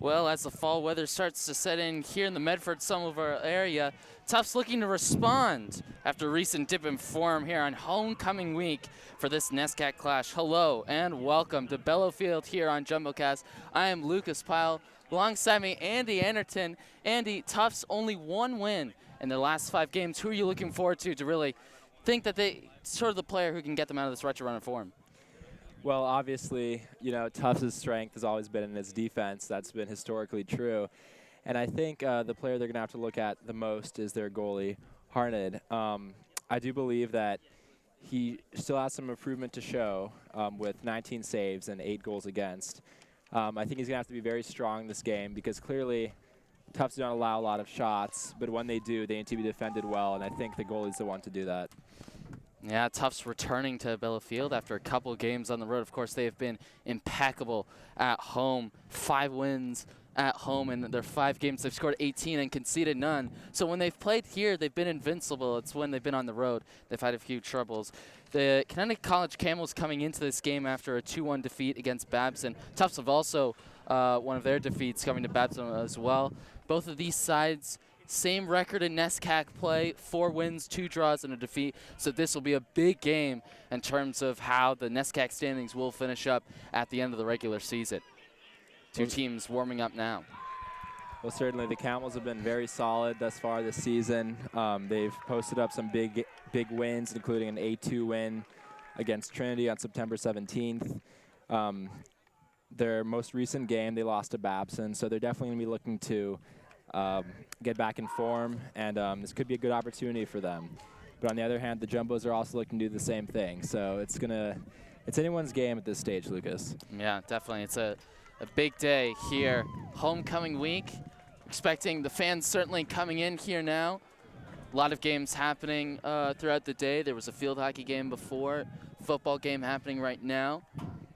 Well, as the fall weather starts to set in here in the Medford-Somerville area, Tufts looking to respond after a recent dip in form here on homecoming week for this NESCAC clash. Hello and welcome to Bellowfield here on JumboCast. I am Lucas Pyle. Alongside me, Andy Anderton. Andy, Tufts only one win in their last 5 games. Who are you looking forward to really think that they sort of the player who can get them out of this retro run of form? Well, obviously, Tufts' strength has always been in its defense. That's been historically true. And I think the player they're going to have to look at the most is their goalie, Harned. I do believe that he still has some improvement to show with 19 saves and 8 goals against. I think he's going to have to be very strong in this game because clearly Tufts don't allow a lot of shots, but when they do, they need to be defended well, and I think the goalie's the one to do that. Yeah, Tufts returning to Bellowfield after a couple games on the road. Of course, they have been impeccable at home. 5 wins at home in their 5 games. They've scored 18 and conceded none. So when they've played here, they've been invincible. It's when they've been on the road they've had a few troubles. The Connecticut College Camels coming into this game after a 2-1 defeat against Babson. Tufts have also one of their defeats coming to Babson as well. Both of these sides, same record in NESCAC play, 4 wins, 2 draws, and a defeat. So this will be a big game in terms of how the NESCAC standings will finish up at the end of the regular season. 2 teams warming up now. Well, certainly the Camels have been very solid thus far this season. They've posted up some big wins, including an 8-2 win against Trinity on September 17th. Their most recent game, they lost to Babson, so they're definitely going to be looking to get back in form, and this could be a good opportunity for them. But on the other hand, the Jumbos are also looking to do the same thing. So it's anyone's game at this stage, Lucas. Yeah, definitely. It's a big day here. Homecoming week. Expecting the fans certainly coming in here now. A lot of games happening throughout the day. There was a field hockey game before, football game happening right now.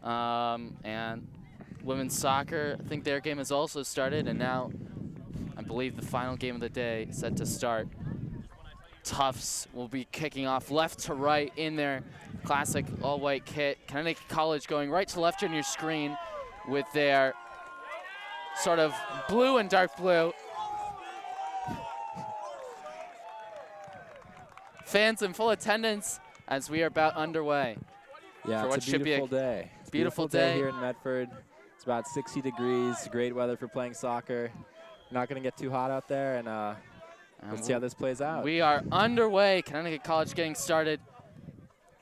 And women's soccer, I think their game has also started, and now I believe the final game of the day is set to start. Tufts will be kicking off left to right in their classic all-white kit. Connecticut College going right to left on your screen with their sort of blue and dark blue. Fans in full attendance as we are about underway. Yeah, for what it's a should beautiful be a day. It's beautiful day here in Medford. It's about 60 degrees, great weather for playing soccer. Not going to get too hot out there, and let's see how this plays out. We are underway. Connecticut College getting started.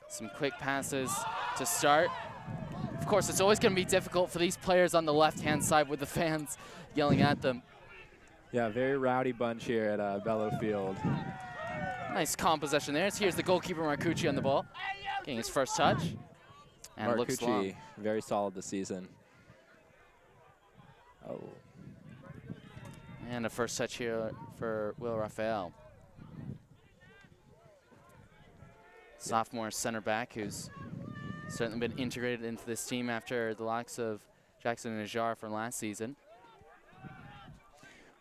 Some quick passes to start. Of course, it's always going to be difficult for these players on the left-hand side with the fans yelling at them. Yeah, very rowdy bunch here at Bellowfield. Nice calm possession there. Here's the goalkeeper, Marcucci, on the ball. Getting his first touch. And it looks long. Marcucci, very solid this season. Oh. And a first touch here for Will Raphael. Sophomore center back who's certainly been integrated into this team after the likes of Jackson and Ajar from last season.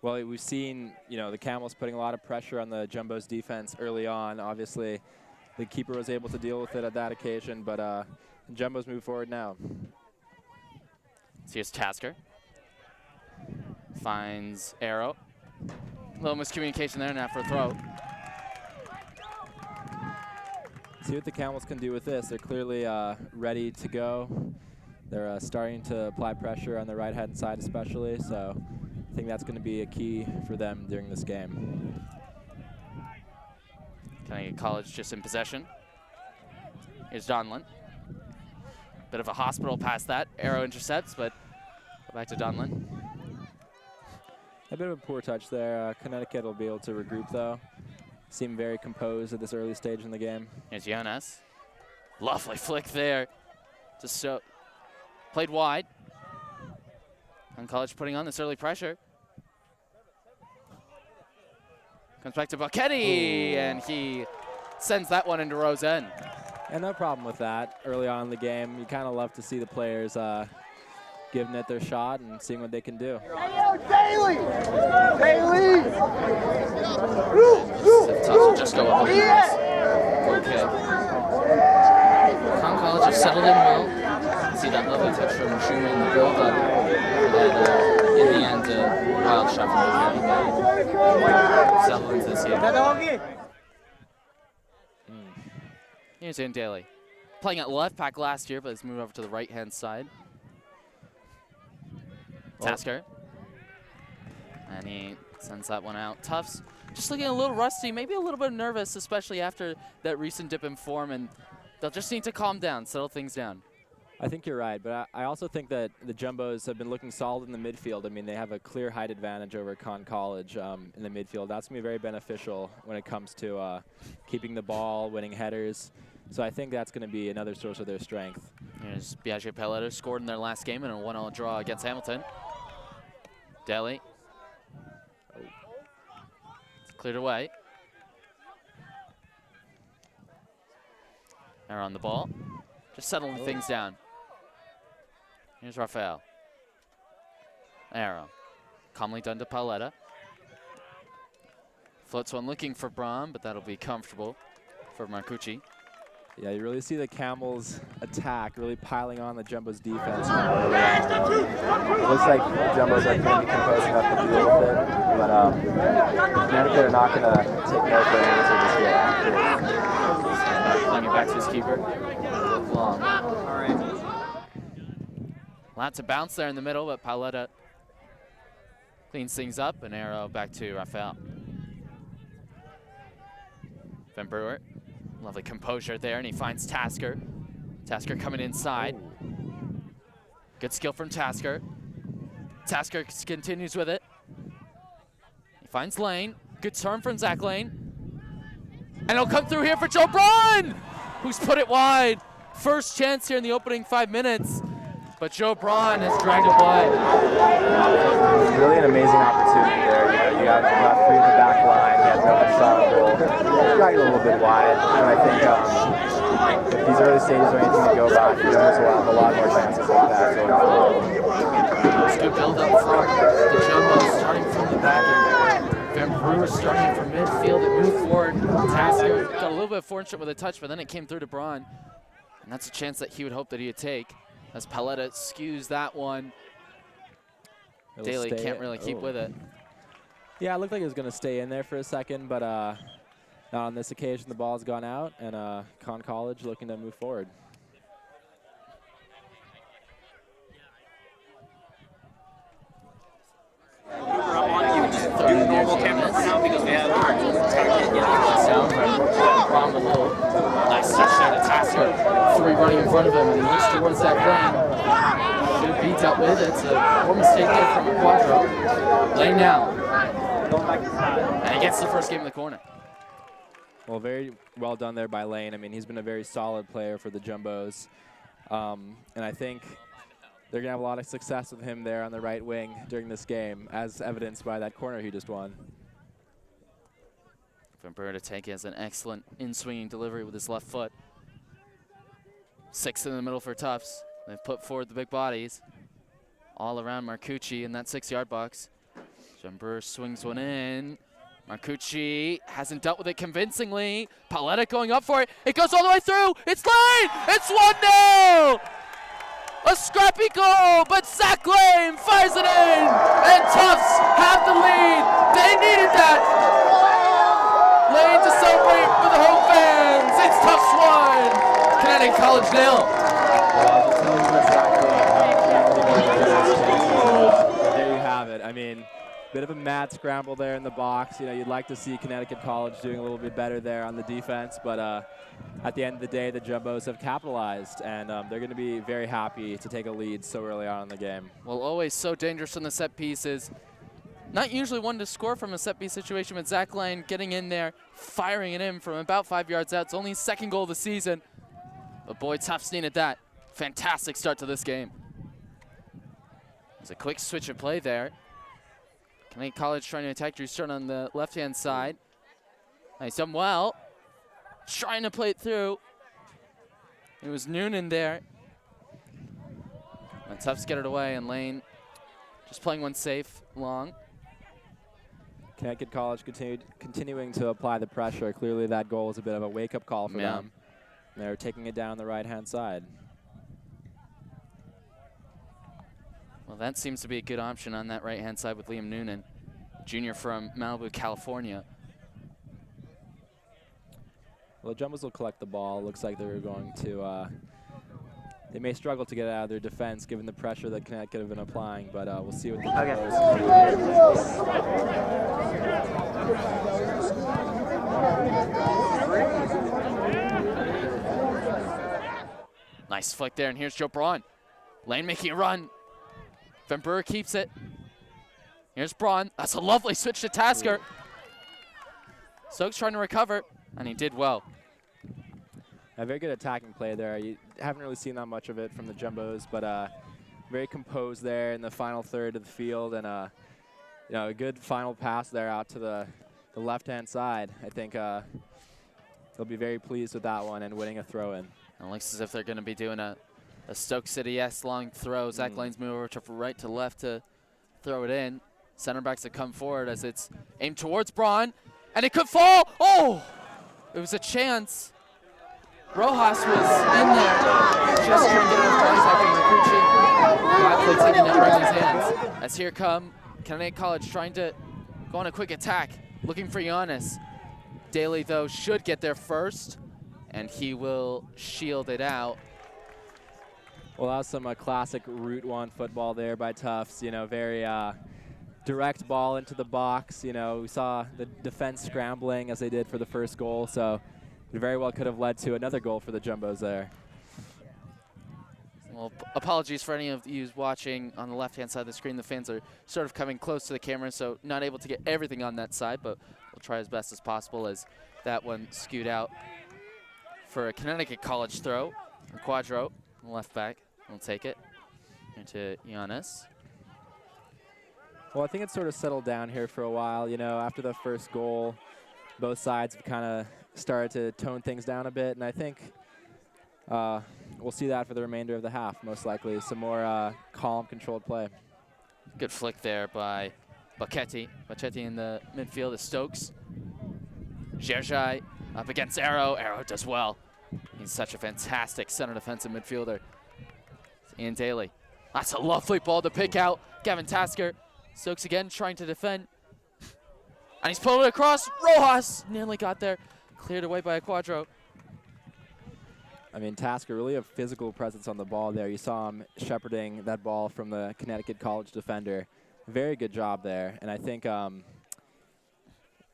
Well, we've seen, the Camels putting a lot of pressure on the Jumbo's defense early on. Obviously, the keeper was able to deal with it at that occasion, but Jumbo's move forward now. So here's Tasker. Finds Arrow. A little miscommunication there now for a throw. See what the Camels can do with this. They're clearly ready to go. They're starting to apply pressure on the right-hand side especially, so I think that's going to be a key for them during this game. Connecticut College just in possession. Here's Donlin. Bit of a hospital past that. Arrow intercepts, but go back to Donlin. A bit of a poor touch there. Connecticut will be able to regroup, though. Seem very composed at this early stage in the game. Here's Jonas. Lovely flick there. Just so played wide. And College putting on this early pressure. Comes back to Bocchetti, and he sends that one into Rose End. And no problem with that early on in the game. You kind of love to see the players giving it their shot and seeing what they can do. Daily! Tufts will just go up and okay. Con College has settled in well. See that lovely touch from Schumann in the build-up. And in the end, Here's Ian Daly. Playing at left back last year, but he's moved over to the right-hand side. Tasker. And he sends that one out. Tufts just looking a little rusty, maybe a little bit nervous, especially after that recent dip in form, and they'll just need to calm down, settle things down. I think you're right, but I also think that the Jumbos have been looking solid in the midfield. I mean, they have a clear height advantage over Con College in the midfield. That's going to be very beneficial when it comes to keeping the ball, winning headers. So I think that's going to be another source of their strength. Here's Biagio Paletta, scored in their last game in a 1-1 draw against Hamilton. Daly. It's cleared away. They're on the ball. Just settling things down. Here's Rafael. Arrow. Calmly done to Paletta. Floats one looking for Braun, but that'll be comfortable for Marcucci. Yeah, you really see the Camels attack really piling on the Jumbo's defense. It looks like the Jumbos are going to be composed enough to deal with it, but Connecticut are not going to take no for an answer this game. Playing it back to his keeper. Long. All right. Lots of bounce there in the middle, but Paletta cleans things up, and Arrow back to Rafael. Van Brewer. Lovely composure there, and he finds Tasker. Tasker coming inside. Good skill from Tasker. Tasker continues with it. He finds Lane. Good turn from Zach Lane. And it'll come through here for Joe Braun, who's put it wide. First chance here in the opening 5 minutes, but Joe Braun has dragged it wide. It's really an amazing opportunity there. You have free in the back line. He has no shot on goal. Dragged a little bit wide, and I think if these early stages are anything to go by, you know, there's a lot more chances like that going forward. Good build up front. The Jumbos starting from the back end. Van Brewer starting from midfield and moved forward. Tasker got a little bit of fortunate with a touch, but then it came through to Braun. And that's a chance that he would hope that he would take, as Paletta skews that one. Daly can't really keep with it. Yeah, it looked like it was going to stay in there for a second, but not on this occasion. The ball's gone out, and Con College looking to move forward. Normal camera for now because we have Nice touchdown to Tasker. 3 running in front of him, and he looks towards that lane. Should be dealt with. It's a poor mistake there from Quadro. Lane now. And he gets the first game in the corner. Well, very well done there by Lane. I mean, he's been a very solid player for the Jumbos. And I think they're going to have a lot of success with him there on the right wing during this game, as evidenced by that corner he just won. Van Brewer to take has an excellent in-swinging delivery with his left foot. 6 in the middle for Tufts. They've put forward the big bodies all around Marcucci in that 6-yard box. Van Brewer swings one in. Marcucci hasn't dealt with it convincingly. Paletta going up for it. It goes all the way through. It's Lane! It's 1-0! A scrappy goal, but Zach Lane fires it in, and Tufts have the lead. They needed that. Lane to celebrate with the home fans. It's Tufts 1, Connecticut College 0. There you have it. I mean, bit of a mad scramble there in the box. You know, you'd like to see Connecticut College doing a little bit better there on the defense, but at the end of the day, the Jumbos have capitalized, and they're going to be very happy to take a lead so early on in the game. Well, always so dangerous on the set pieces. Not usually one to score from a set piece situation, but Zach Lane getting in there, firing it in from about 5 yards out. It's only his 2nd goal of the season. But boy, Tufts needed that. Fantastic start to this game. There's a quick switch of play there. Connecticut College trying to attack Drew Stern on the left-hand side. He's done well. Trying to play it through. It was Noonan there. And Tufts get it away, and Lane just playing one safe, long. Connecticut College continuing to apply the pressure. Clearly that goal was a bit of a wake-up call for them. They're taking it down the right-hand side. Well, that seems to be a good option on that right-hand side with Liam Noonan, junior from Malibu, California. Well, the Jumbos will collect the ball. Looks like they're going to. They may struggle to get out of their defense given the pressure that Connecticut have been applying, but we'll see what the Nice flick there, and here's Joe Braun. Lane making a run. Van Brewer keeps it. Here's Braun. That's a lovely switch to Tasker. Stokes trying to recover, and he did well. A very good attacking play there. You haven't really seen that much of it from the Jumbos, but very composed there in the final third of the field, and you know, a good final pass there out to the left-hand side. I think they'll be very pleased with that one and winning a throw-in. It looks as if they're going to be doing a Stoke City-esque long throw. Zach Lane's move over to right to left to throw it in. Center backs have come forward as it's aimed towards Braun, and it could fall. Oh, it was a chance. Rojas was in there, just trying to get enough contact with Marcucci. Glad taking that right in his hands. As here come Connecticut College trying to go on a quick attack, looking for Giannis. Daly, though, should get there first, and he will shield it out. Well, that was some classic Route 1 football there by Tufts. You know, very direct ball into the box. You know, we saw the defense scrambling as they did for the first goal, so it very well could have led to another goal for the Jumbos there. Well, apologies for any of you watching on the left-hand side of the screen. The fans are sort of coming close to the camera, so not able to get everything on that side, but we'll try as best as possible as that one skewed out for a Connecticut College throw. A Quadro, left back, will take it into Giannis. Well, I think it's sort of settled down here for a while. You know, after the first goal, both sides have kind of started to tone things down a bit, and I think we'll see that for the remainder of the half, most likely. Some more calm, controlled play. Good flick there by Bacchetti. Bacchetti in the midfield is Stokes. Gerjai up against Arrow. Arrow does well. He's such a fantastic center defensive midfielder. It's Ian Daly. That's a lovely ball to pick out. Gavin Tasker. Stokes again trying to defend. And he's pulled it across. Rojas nearly got there. Cleared away by a Quadro. I mean, Tasker really a physical presence on the ball there. You saw him shepherding that ball from the Connecticut College defender. Very good job there. And I think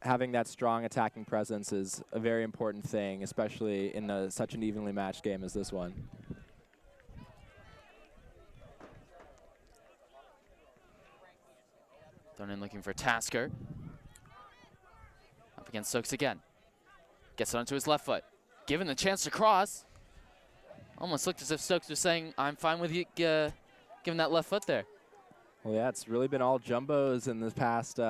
having that strong attacking presence is a very important thing, especially in such an evenly matched game as this one. Thrown in looking for Tasker. Up against Stokes again. Gets it onto his left foot. Given the chance to cross. Almost looked as if Stokes was saying, I'm fine with you giving that left foot there. Well, yeah, it's really been all Jumbos in the past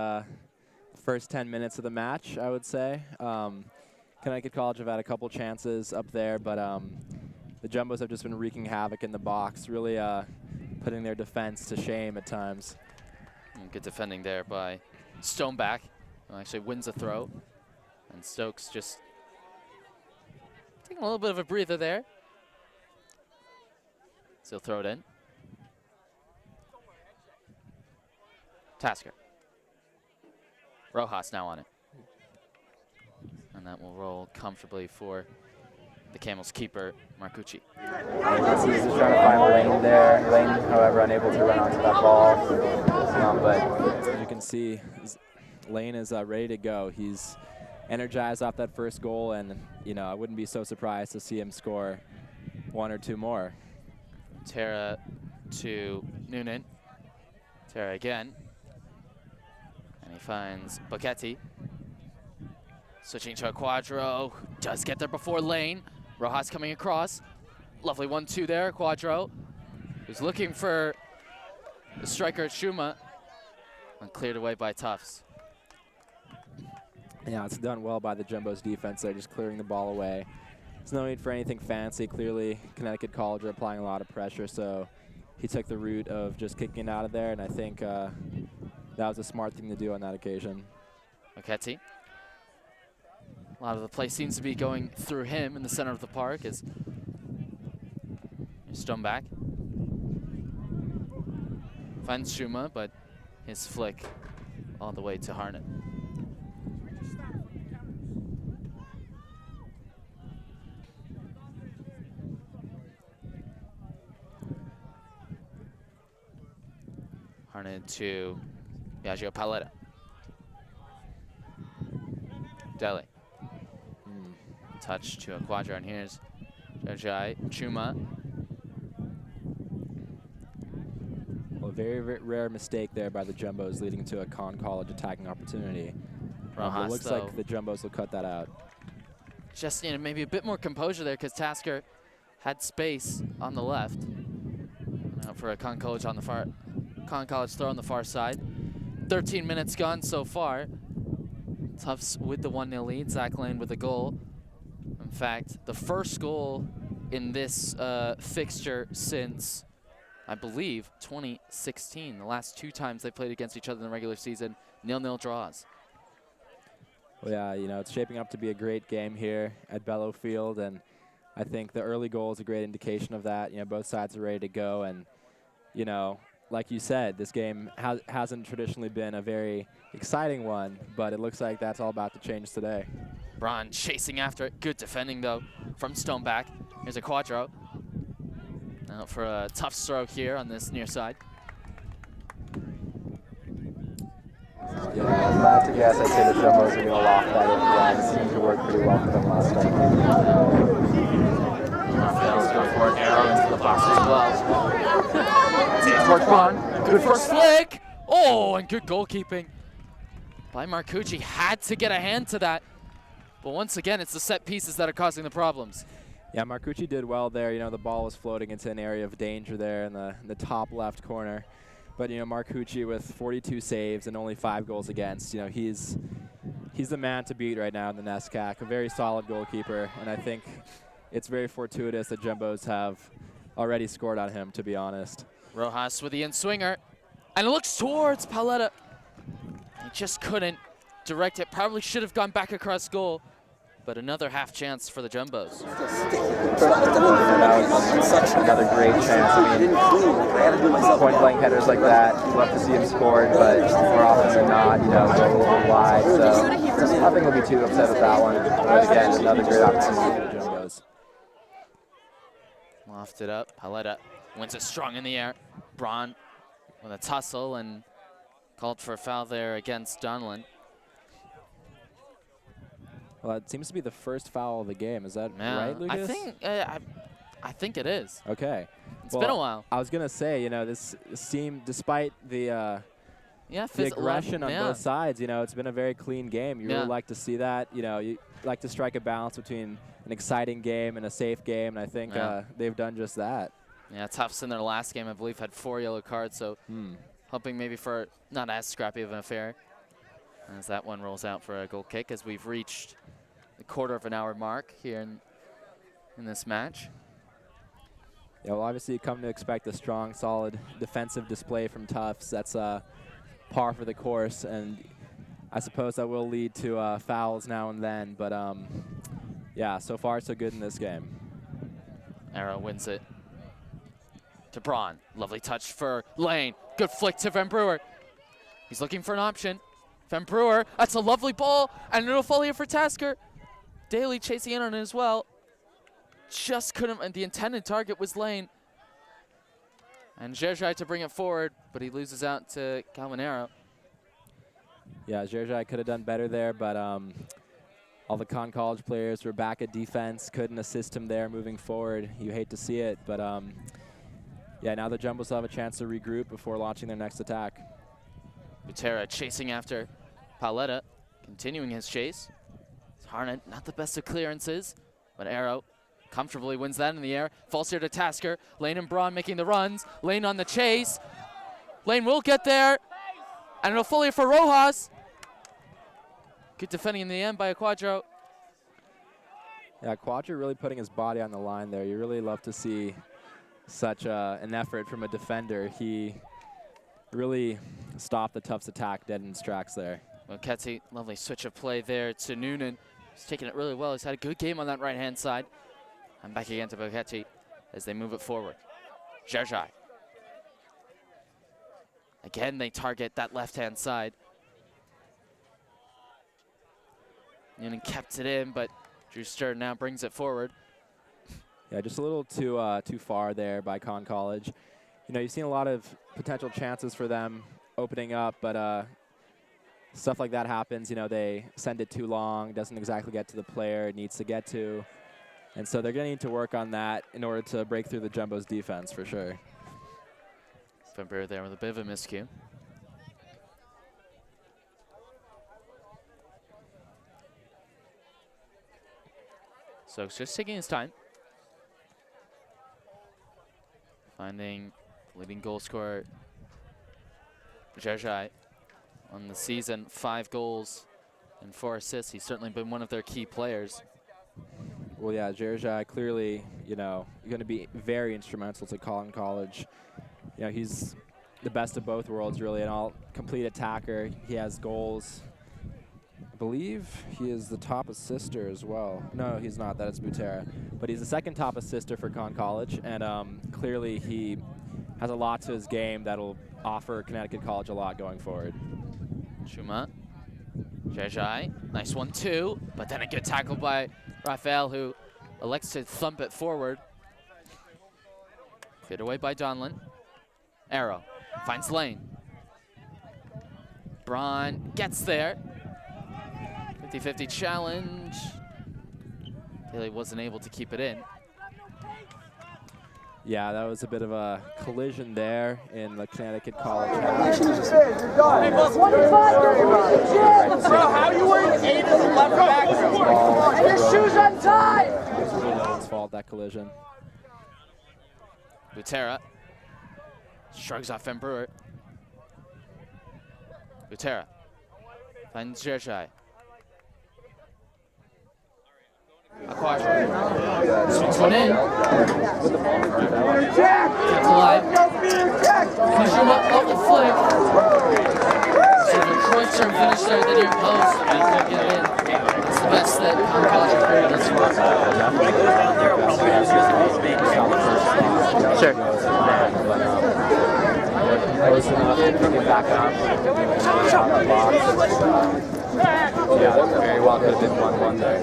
first 10 minutes of the match, I would say. Connecticut College have had a couple chances up there, but the Jumbos have just been wreaking havoc in the box, really putting their defense to shame at times. And good defending there by Stoneback, who actually wins a throw. And Stokes just taking a little bit of a breather there. So he'll throw it in. Tasker. Rojas now on it. And that will roll comfortably for the Camels keeper, Marcucci. He's just trying to find a lane there. Lane, however, unable to run onto that ball. But as you can see, Lane is ready to go. He's energized off that first goal, and you know, I wouldn't be so surprised to see him score one or two more. Tara to Noonan. Tara again. And he finds Bacchetti. Switching to a Quadro. Does get there before Lane. Rojas coming across. Lovely 1-2 there. Quadro, who's looking for the striker at Shuma. And cleared away by Tufts. Yeah, it's done well by the Jumbos defense. They're just clearing the ball away. There's no need for anything fancy. Clearly, Connecticut College are applying a lot of pressure, so he took the route of just kicking it out of there, and I think that was a smart thing to do on that occasion. Bacchetti. A lot of the play seems to be going through him in the center of the park as Stoneback finds Shuma, but his flick all the way to Harnett. it to Biagio Paletta. Deli. Touch to a Quadro, and here's Jai Chuma. Well, a very rare mistake there by the Jumbos, leading to a Con College attacking opportunity. It looks like the Jumbos will cut that out. Just maybe a bit more composure there, because Tasker had space on the left. Now for a Con College throw on the far side. 13 minutes gone so far. Tufts with the 1-0 lead. Zach Lane with a goal. In fact, the first goal in this fixture since, I believe, 2016. The last 2 times they played against each other in the regular season, 0-0 draws. Well, yeah, it's shaping up to be a great game here at Bellow Field, and I think the early goal is a great indication of that. Both sides are ready to go, and, like you said, this game hasn't traditionally been a very exciting one, but it looks like that's all about to change today. Braun chasing after it. Good defending, though, from Stoneback. Here's a Quadro. Now for a tough stroke here on this near side. Yeah, if I had to guess, I'd say the Jumbos are going to lock that in. Yeah, it seemed to work pretty well for them last time. Rafael's going for an arrow into the box as well. Towards Braun. Good first flick. Oh, and good goalkeeping by Marcucci. Had to get a hand to that. But once again, it's the set pieces that are causing the problems. Yeah, Marcucci did well there. The ball was floating into an area of danger there in the top left corner. But, Marcucci with 42 saves and only 5 goals against, he's the man to beat right now in the NESCAC. A very solid goalkeeper, and I think it's very fortuitous that Jumbos have already scored on him, to be honest. Rojas with the in-swinger, and it looks towards Paletta. He just couldn't direct it. Probably should have gone back across goal, but another half chance for the Jumbos. That was another great chance. I mean, point-blank headers like that, you'd love to see him scored, but more often than not, go a little wide. So I think he'll be too upset with that one. But again, another great opportunity for the Jumbos. Lofted up. Paletta wins it strong in the air. Braun with a tussle and called for a foul there against Donlan. Well, it seems to be the first foul of the game. Is that right, Lucas? I think it is. Okay. It's been a while. I was going to say, this seemed, despite the aggression on both sides, it's been a very clean game. You really like to see that. You like to strike a balance between an exciting game and a safe game, and I think they've done just that. Yeah, Tufts in their last game, I believe, had 4 yellow cards, so hoping maybe for not as scrappy of an affair. As that one rolls out for a goal kick, as we've reached the quarter-of-an-hour mark here in this match. Yeah, well, obviously you come to expect a strong, solid defensive display from Tufts. That's par for the course, and I suppose that will lead to fouls now and then. But, yeah, so far so good in this game. Arrow wins it to Braun. Lovely touch for Lane. Good flick to Van Brewer. He's looking for an option. Van Brewer, that's a lovely ball, and it'll fall here for Tasker. Daly chasing in on it as well. Just couldn't, and the intended target was Lane. And Gerjai to bring it forward, but he loses out to Calvinero. Yeah, Gerjai could have done better there, but all the Con College players were back at defense, couldn't assist him there moving forward. You hate to see it, but yeah, now the Jumbos will have a chance to regroup before launching their next attack. Butera chasing after Paletta, continuing his chase. Harnett, not the best of clearances, but Arrow comfortably wins that in the air. Falls here to Tasker. Lane and Braun making the runs. Lane on the chase. Lane will get there, and it'll fall here for Rojas. Good defending in the end by a Quadro. Yeah, Quadro really putting his body on the line there. You really love to see such an effort from a defender. He really stopped the Tufts attack dead in its tracks there. Ketty, lovely switch of play there to Noonan. He's taking it really well. He's had a good game on that right-hand side. And back again to Boketti as they move it forward. Gerjai. Again, they target that left-hand side. Noonan kept it in, but Drew Stern now brings it forward. Yeah, just a little too far there by Con College. You've seen a lot of potential chances for them opening up, but stuff like that happens. You know, they send it too long, doesn't exactly get to the player it needs to get to. And so they're going to need to work on that in order to break through the Jumbo's defense for sure. Van Brewer there with a bit of a miscue. So it's just taking his time. Finding leading goal scorer, Zhezhai, on the season, 5 goals and 4 assists. He's certainly been one of their key players. Well, yeah, Zhezhai clearly, you know, going to be very instrumental to Collin College. You know, he's the best of both worlds, really, an all-complete attacker. He has goals. I believe he is the top assister as well. No, he's not. That is Butera. But he's the second top assister for Con College, and clearly he has a lot to his game that'll offer Connecticut College a lot going forward. Shuma, Zhezhai, nice one too, but then a good tackle by Rafael, who elects to thump it forward. Cleared away by Donlin. Arrow finds lane. Braun gets there. 50-50 challenge. Really wasn't able to keep it in. Yeah, that was a bit of a collision there in the Connecticut College half. Bro, how you wearing 8 as a left back? And your shoes untied! It was really no one's fault, that collision. Butera shrugs off Van Brewer. Butera finds Zhezhai. Aquash swings one in. Kept alive. Shuma off the flick. So the Kreutzer finished there at the near post. And couldn't get it in. It's the best that Con College has created this far. Sure. Close enough to get back up. Yeah, very well could have been 1-1 there.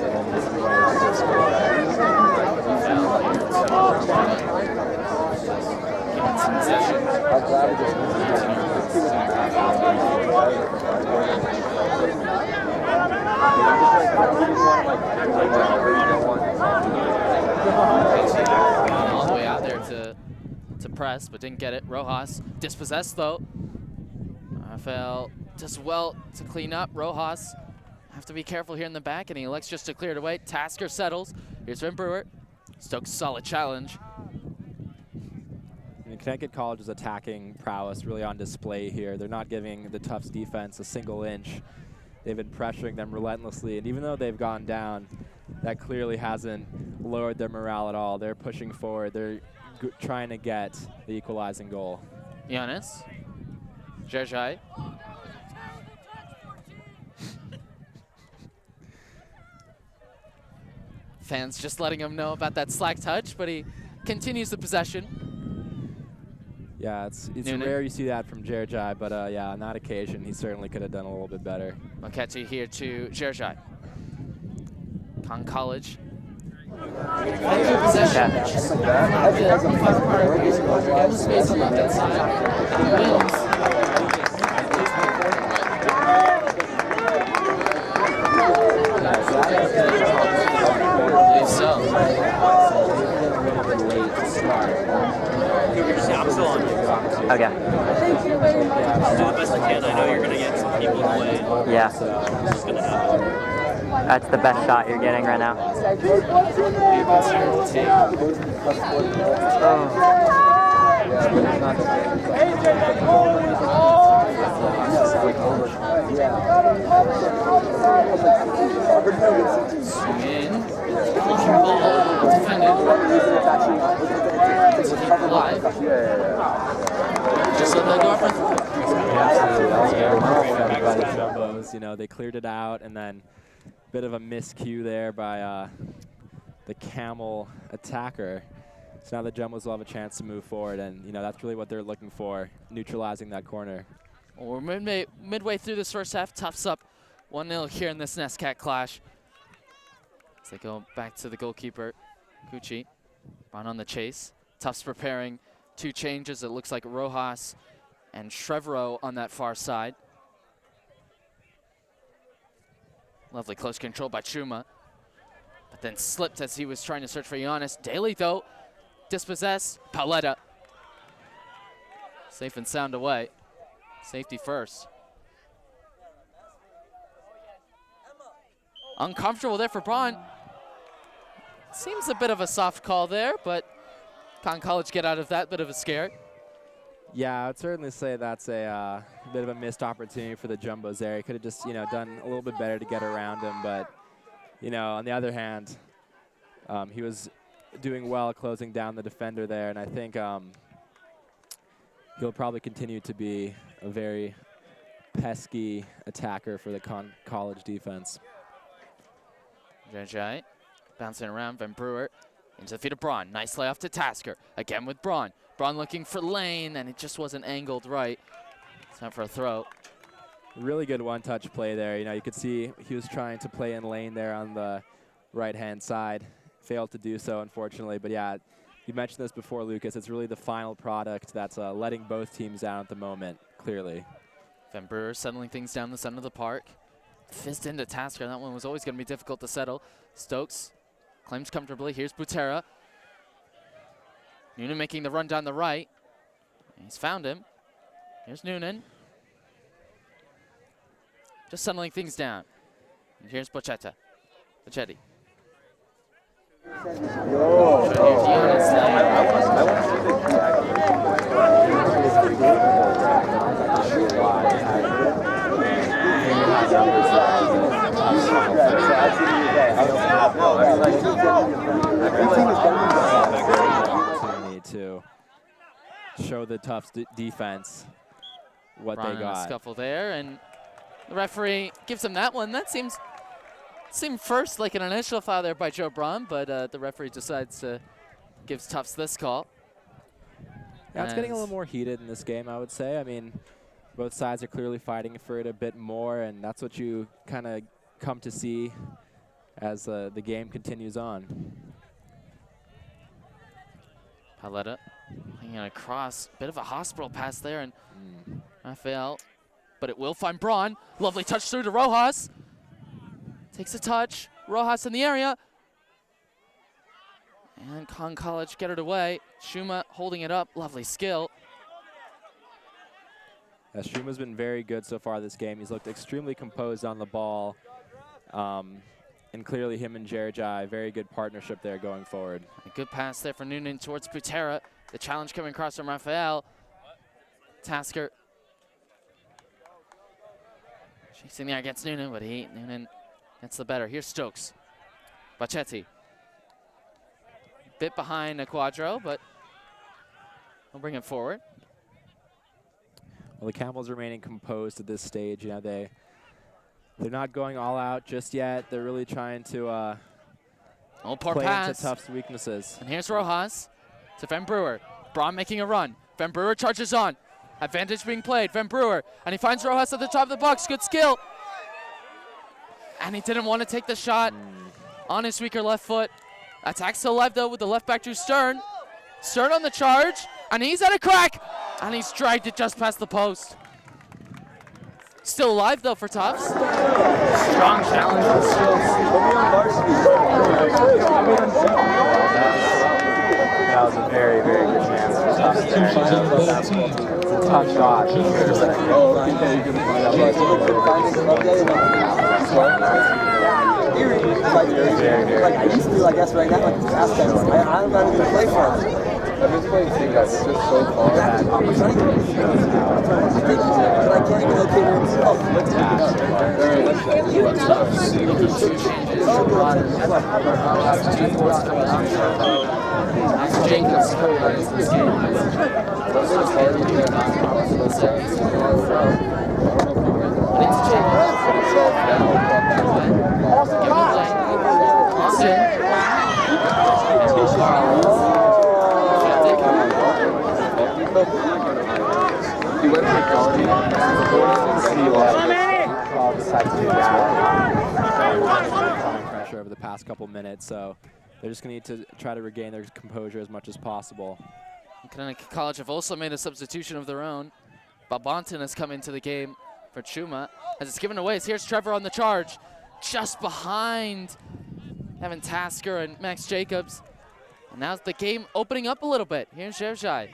All the way out there to press, but didn't get it. Rojas dispossessed though. Rafael does well to clean up. Rojas have to be careful here in the back, and he elects just to clear it away. Tasker settles. Here's Van Brewer. Stokes solid challenge. I mean, Connecticut College's attacking prowess really on display here. They're not giving the Tufts defense a single inch. They've been pressuring them relentlessly, and even though they've gone down, that clearly hasn't lowered their morale at all. They're pushing forward. They're trying to get the equalizing goal. Giannis. Zhezhai. Fans just letting him know about that slack touch, but he continues the possession. Yeah, it's Noonan. rare you see that from Zhezhai, but yeah, on that occasion, he certainly could have done a little bit better. Moketti here to Zhezhai. Con College. Possession. Space on the left side. Wills. So. Yeah, I'm still on. Okay. I'll do the best I can. I know you're going to get some people away. Yeah. It's just going to happen. That's the best shot you're getting right now. Swing in. Looking ball. Defended. Live. Just let that go for By the Jumbos, you know, they cleared it out, and then a bit of a miscue there by the Camel attacker. So now the Jumbos will have a chance to move forward, and you know that's really what they're looking for, neutralizing that corner. Well, we're midway through this first half. Tufts up 1-0 here in this Nestcat clash. As they go back to the goalkeeper, Cucci. On the chase. Tufts preparing 2 changes. It looks like Rojas and Trevorrow on that far side. Lovely close control by Chuma, but then slipped as he was trying to search for Giannis. Daly, though, dispossessed. Paletta. Safe and sound away. Safety first. Uncomfortable there for Braun. Seems a bit of a soft call there, but Con College get out of that bit of a scare. Yeah, I'd certainly say that's a bit of a missed opportunity for the Jumbos there. He could have just, done a little bit better to get around him. But, on the other hand, he was doing well closing down the defender there. And I think he'll probably continue to be a very pesky attacker for the Con College defense. JJ bouncing around. Van Brewer into the feet of Braun. Nice layoff to Tasker. Again with Braun. Braun looking for lane, and it just wasn't angled right. Time for a throw. Really good one-touch play there. You could see he was trying to play in lane there on the right-hand side. Failed to do so, unfortunately. But yeah, you mentioned this before, Lucas. It's really the final product that's letting both teams down at the moment, clearly. Van Brewer settling things down the center of the park. Fist into Tasker. That one was always going to be difficult to settle. Stokes claims comfortably. Here's Butera. Noonan making the run down the right. He's found him. Here's Noonan. Just settling things down. And here's Bochetti. To show the Tufts defense what they got. Scuffle there, and the referee gives him that one. That seemed first like an initial foul there by Joe Braun, but the referee decides to gives Tufts this call. Yeah, it's getting a little more heated in this game, I would say. I mean, both sides are clearly fighting for it a bit more, and that's what you kind of come to see as the game continues on. Paletta hanging across. Bit of a hospital pass there, and Raphael. But it will find Braun. Lovely touch through to Rojas. Takes a touch. Rojas in the area. And Con College get it away. Shuma holding it up. Lovely skill. Yeah, Shuma's been very good so far this game. He's looked extremely composed on the ball. And clearly him and Jerjai, very good partnership there going forward. A good pass there for Noonan towards Butera. The challenge coming across from Raphael. Tasker chasing there against Noonan, but Noonan gets the better. Here's Stokes. Bochetti. Bit behind Quadro, but we'll bring it forward. Well, the Camels remaining composed at this stage. They're not going all out just yet. They're really trying to play into Tufts' weaknesses. And here's Rojas to Van Brewer. Braun making a run. Van Brewer charges on. Advantage being played. Van Brewer. And he finds Rojas at the top of the box. Good skill. And he didn't want to take the shot on his weaker left foot. Attack still alive, though, with the left back to Stern. Stern on the charge. And he's at a crack. And he's dragged it just past the post. Still alive, though, for Tufts. Strong challenge. That was a very, very good chance for Tufts there. It's a tough shot. I used to, I guess, right now, like this aspect. I'm not even play for him. I'm just playing things that's just so far. I can't even locate it himself. Jacobs plays this game. He went to Garden. Pressure over the past couple minutes, so they're just going to need to try to regain their composure as much as possible. Connecticut College have also made a substitution of their own. Babonton has come into the game for Chuma. As it's given away, here's Trevor on the charge. Just behind Evan Tasker and Max Jacobs. And now the game opening up a little bit. Here's Shevchai.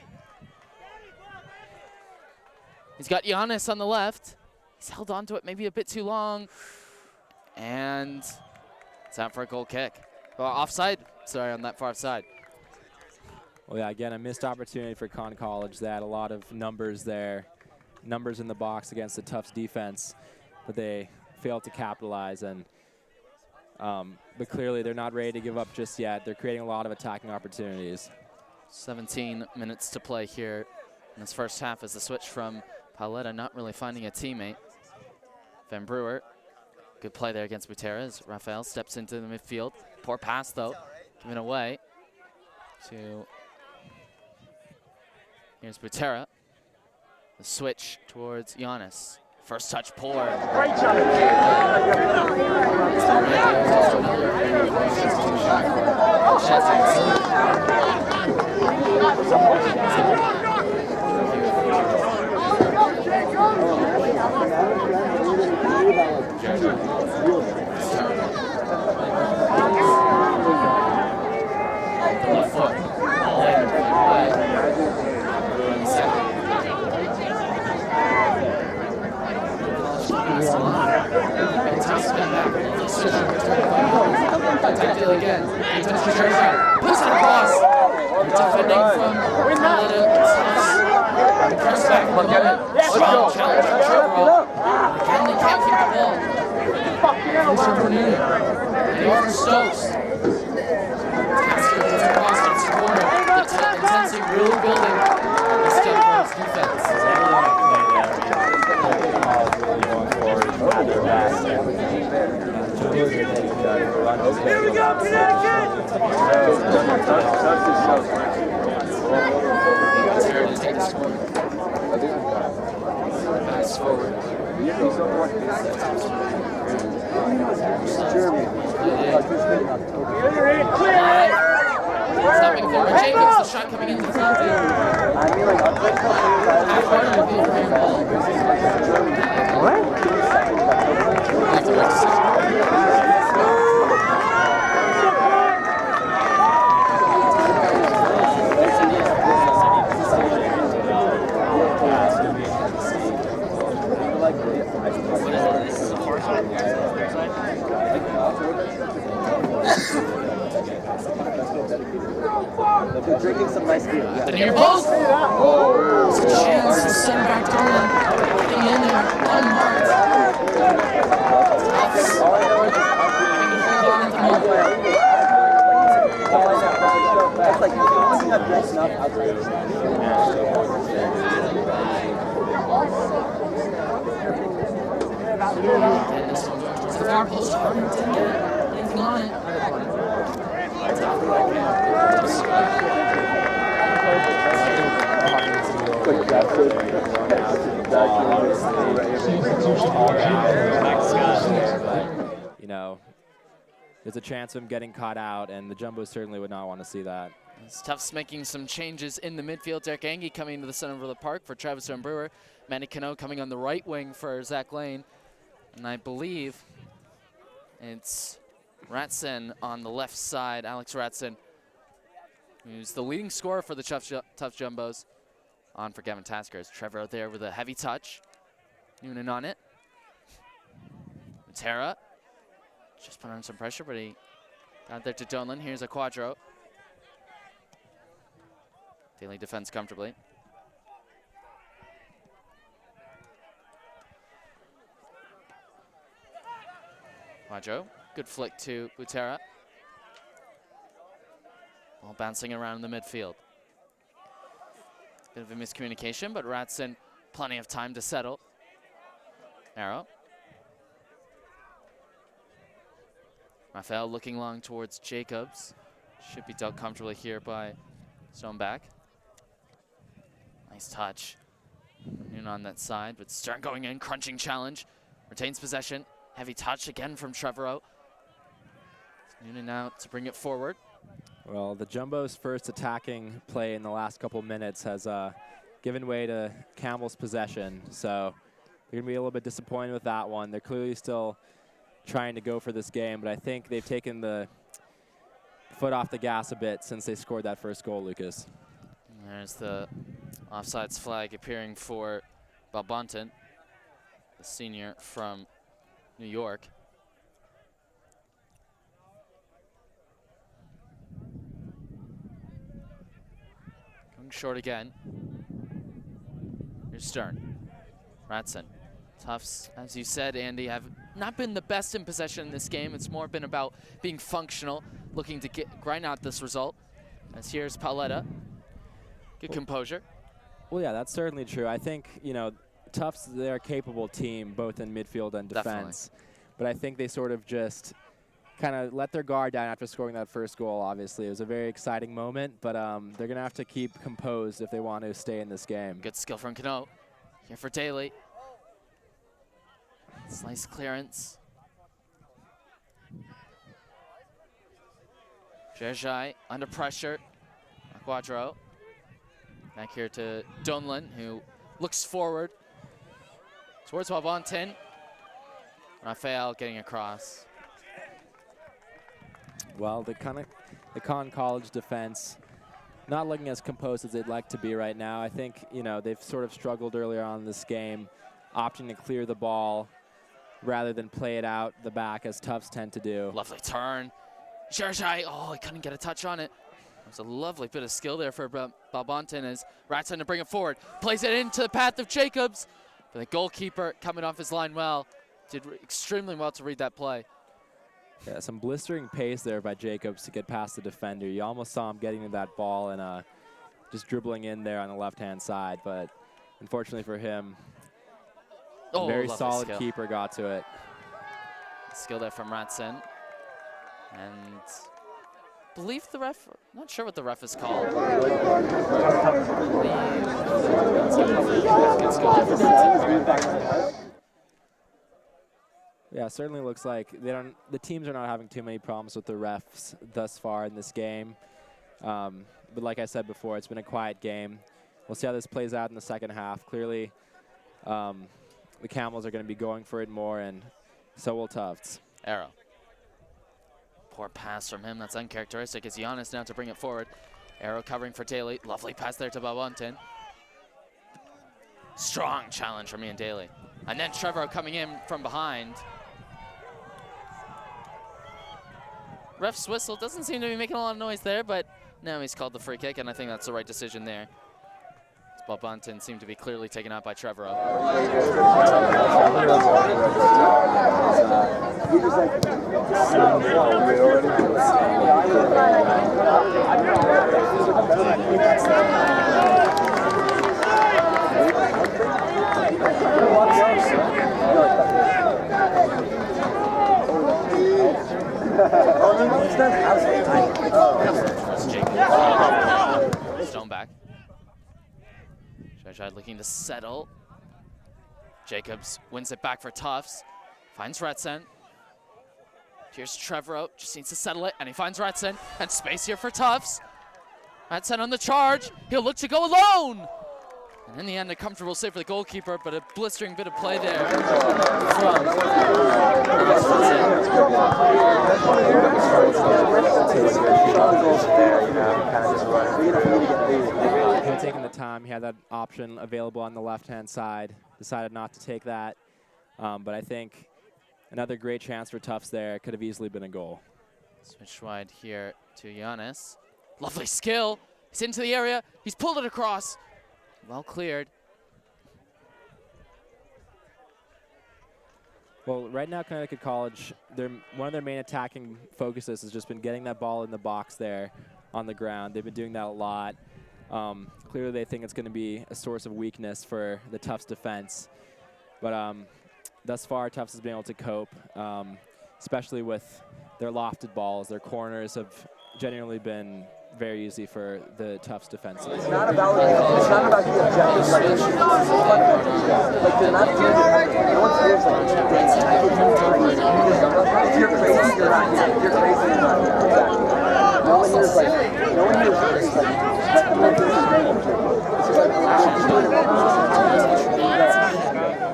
He's got Giannis on the left. He's held on to it maybe a bit too long. And it's out for a goal kick. Well, offside, sorry, on that far side. Well, yeah, again, a missed opportunity for Conn College. They had a lot of numbers there, numbers in the box against the Tufts defense, but they failed to capitalize. And but clearly, they're not ready to give up just yet. They're creating a lot of attacking opportunities. 17 minutes to play here in this first half as the switch from Paoletta not really finding a teammate. Van Brewer, good play there against Butera as Rafael steps into the midfield. Poor pass, though, given away to... Here's Butera. The switch towards Giannis. First touch, poor. Great job. Again, puts it across. Defending from Paoletta. Press back in the moment. Strong challenge from Trevor. Again, they can't keep the ball. They offer Stokes. Tasker gets across its corner. The intensity really building this Denver's defense. Here we go, Connecticut! Pass forward. Stopping for Jacobs, the shot coming into the front field. They're drinking some nice beer. The near post. It's a chance to send back Dolan. Getting in there, unmarked. Tufts having to hold on at the moment. That's like, once you have drinks enough, I'll tell you. And this one going towards the far post. Harmon didn't get anything on it. You know, there's a chance of him getting caught out, and the Jumbos certainly would not want to see that. It's Tufts making some changes in the midfield. Derek Angie coming to the center of the park for Travis Van Brewer. Manny Cano coming on the right wing for Zach Lane. And I believe it's Ratson on the left side, Alex Ratson, who's the leading scorer for the Tufts Jumbos. On for Gavin Tasker. Trevor out there with a heavy touch. Noonan on it. Matera just put on some pressure, but he got there to Donlan. Here's a Quadro. Daly defends comfortably. Quadro, good flick to Butera. Ball bouncing around in the midfield. Bit of a miscommunication, but Ratson, plenty of time to settle. Arrow. Rafael looking long towards Jacobs. Should be dealt comfortably here by Stoneback. Nice touch. Noonan on that side, but Stern going in, crunching challenge. Retains possession. Heavy touch again from Trevorrow. Noonan now to bring it forward. Well, the Jumbos' first attacking play in the last couple minutes has given way to Camels' possession. So they're going to be a little bit disappointed with that one. They're clearly still trying to go for this game, but I think they've taken the foot off the gas a bit since they scored that first goal, Lucas. There's the offsides flag appearing for Balbonten, the senior from New York. Going short again. Here's Stern. Ratson. Tufts, as you said, Andy, have not been the best in possession in this game. It's more been about being functional, looking to grind out this result. As here's Paoletta. Good composure. Well, yeah, that's certainly true. I think, Tufts, they're a capable team, both in midfield and defense. Definitely. But I think they sort of just kind of let their guard down after scoring that first goal, obviously. It was a very exciting moment, but they're going to have to keep composed if they want to stay in this game. Good skill from Cano. Here for Daly. Slice clearance. Jerjai under pressure. Quadro. Back here to Donlan, who looks forward towards Balbonten. Rafael getting across. Well, the Con College defense not looking as composed as they'd like to be right now. I think, they've sort of struggled earlier on in this game, opting to clear the ball rather than play it out the back as Tufts tend to do. Lovely turn. Jerjai, oh, he couldn't get a touch on it. It was a lovely bit of skill there for Balbonten as Ratson to bring it forward. Plays it into the path of Jacobs. But the goalkeeper coming off his line well. Did extremely well to read that play. Yeah, some blistering pace there by Jacobs to get past the defender. You almost saw him getting to that ball and just dribbling in there on the left-hand side. But unfortunately for him, a very solid skill. Keeper got to it. Skill there from Ratson. And I believe the ref, not sure what the ref is called. Yeah, certainly looks like the teams are not having too many problems with the refs thus far in this game. But like I said before, it's been a quiet game. We'll see how this plays out in the second half. Clearly, the Camels are going to be going for it more, and so will Tufts. Arrow. Poor pass from him. That's uncharacteristic. It's Giannis now to bring it forward. Arrow covering for Daly. Lovely pass there to Balbonten. Strong challenge from Ian Daly. And then Trevor coming in from behind. Ref's whistle doesn't seem to be making a lot of noise there, but now he's called the free kick, and I think that's the right decision there. Balbonten seemed to be clearly taken out by Trevor. Stone back. Jerjai looking to settle. Jacobs wins it back for Tufts. Finds Ratson. Here's Trevor, just needs to settle it, and he finds Ratson. And space here for Tufts. Ratson on the charge. He'll look to go alone. And in the end, a comfortable save for the goalkeeper, but a blistering bit of play there from Him taking the time, he had that option available on the left-hand side, decided not to take that. But I think another great chance for Tufts there. Could have easily been a goal. Switch wide here to Giannis. Lovely skill. He's into the area. He's pulled it across. Well cleared. Well, right now, Connecticut College, one of their main attacking focuses has just been getting that ball in the box there on the ground. They've been doing that a lot. Clearly, they think it's going to be a source of weakness for the Tufts defense. But thus far, Tufts has been able to cope, especially with their lofted balls. Their corners have generally been very easy for the Tufts defense. It's not about the objectives. Like they're not doing it. No one feels like if you're crazy, you're not here. If you're crazy, you're not here. Exactly. No one here's like, let the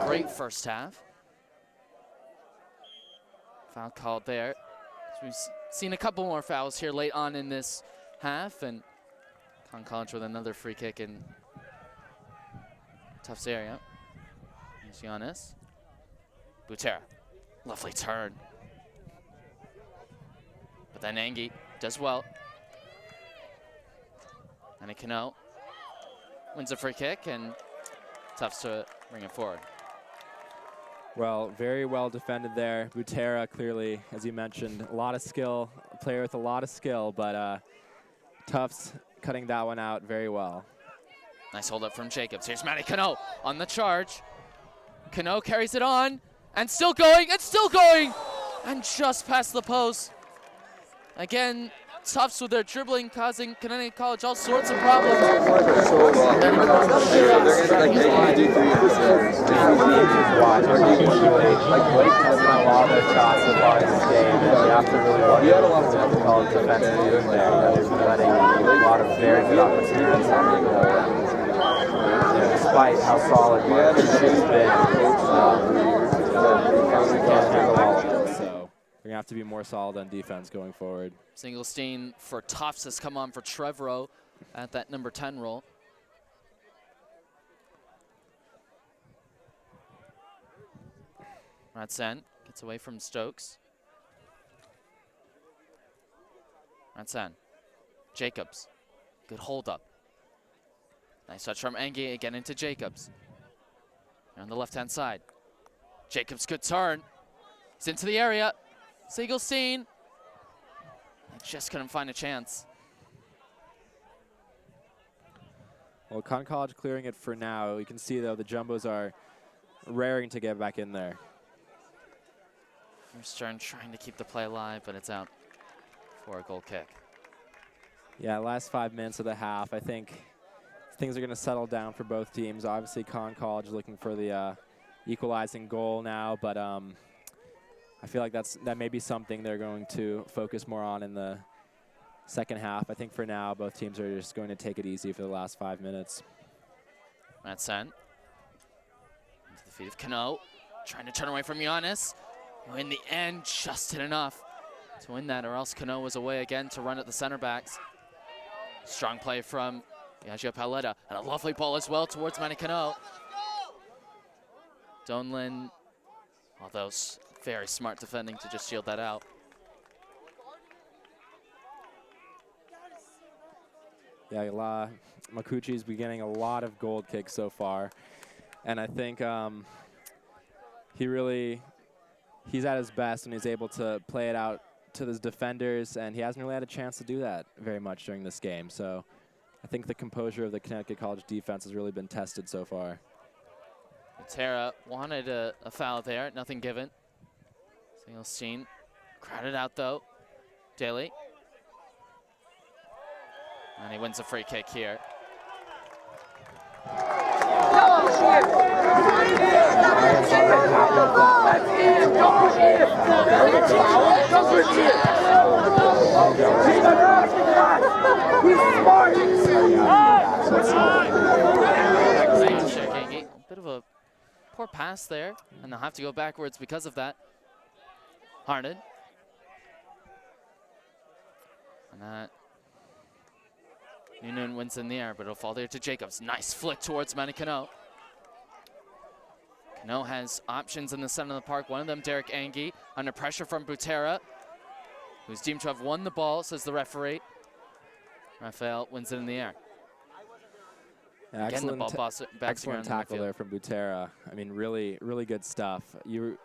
Great first half. Foul called there. So we've seen a couple more fouls here late on in this half, and Con College with another free kick in Tufts area. Here's Giannis. Butera, lovely turn. But then Angie does well. And Cano wins a free kick, and Tufts to bring it forward. Well, very well defended there. Butera, clearly, as you mentioned, a lot of skill, a player with a lot of skill, but Tufts cutting that one out very well. Nice hold up from Jacobs. Here's Matty Cano on the charge. Cano carries it on, and still going, and just past the post. Again, Tufts with their dribbling causing Connecticut College all sorts of problems. Despite how solid Marcus has been, can't handle all of it. So we're going to have to be more solid on defense going forward. Singlestein for Tufts has come on for Trevorrow at that number 10 role. Ratsen gets away from Stokes. Ratsen. Jacobs. Good hold up. Nice touch from Engie again into Jacobs. On the left-hand side. Jacobs, good turn. He's into the area. Singlestein. Just couldn't find a chance. Well, Con College clearing it for now. You can see, though, the Jumbos are raring to get back in there. Stern trying to keep the play alive, but it's out for a goal kick. Yeah, last 5 minutes of the half, I think things are going to settle down for both teams. Obviously, Con College looking for the equalizing goal now, but I feel like that may be something they're going to focus more on in the second half. I think for now, both teams are just going to take it easy for the last 5 minutes. Ratsen into the feet of Cano, trying to turn away from Giannis, who in the end just did enough to win that, or else Cano was away again to run at the center backs. Strong play from Biagio Paletta, and a lovely ball as well towards Manny Cano. Donlin, although very smart defending to just shield that out. Yeah, Makuchi's been getting a lot of gold kicks so far, and I think he's at his best when he's able to play it out to his defenders, and he hasn't really had a chance to do that very much during this game. So I think the composure of the Connecticut College defense has really been tested so far. Butera wanted a foul there, nothing given. Singlestein crowded out though. Daly. And he wins a free kick here. A bit of a poor pass there, and they'll have to go backwards because of that. Harned. And that Noonan wins in the air, but it'll fall there to Jacobs. Nice flick towards Manny Cano. Cano has options in the center of the park. One of them, Derek Angie, under pressure from Butera, who's deemed to have won the ball, says the referee. Rafael wins it in the air. Yeah, again, the ball excellent tackle there from Butera. I mean, really, really good stuff. You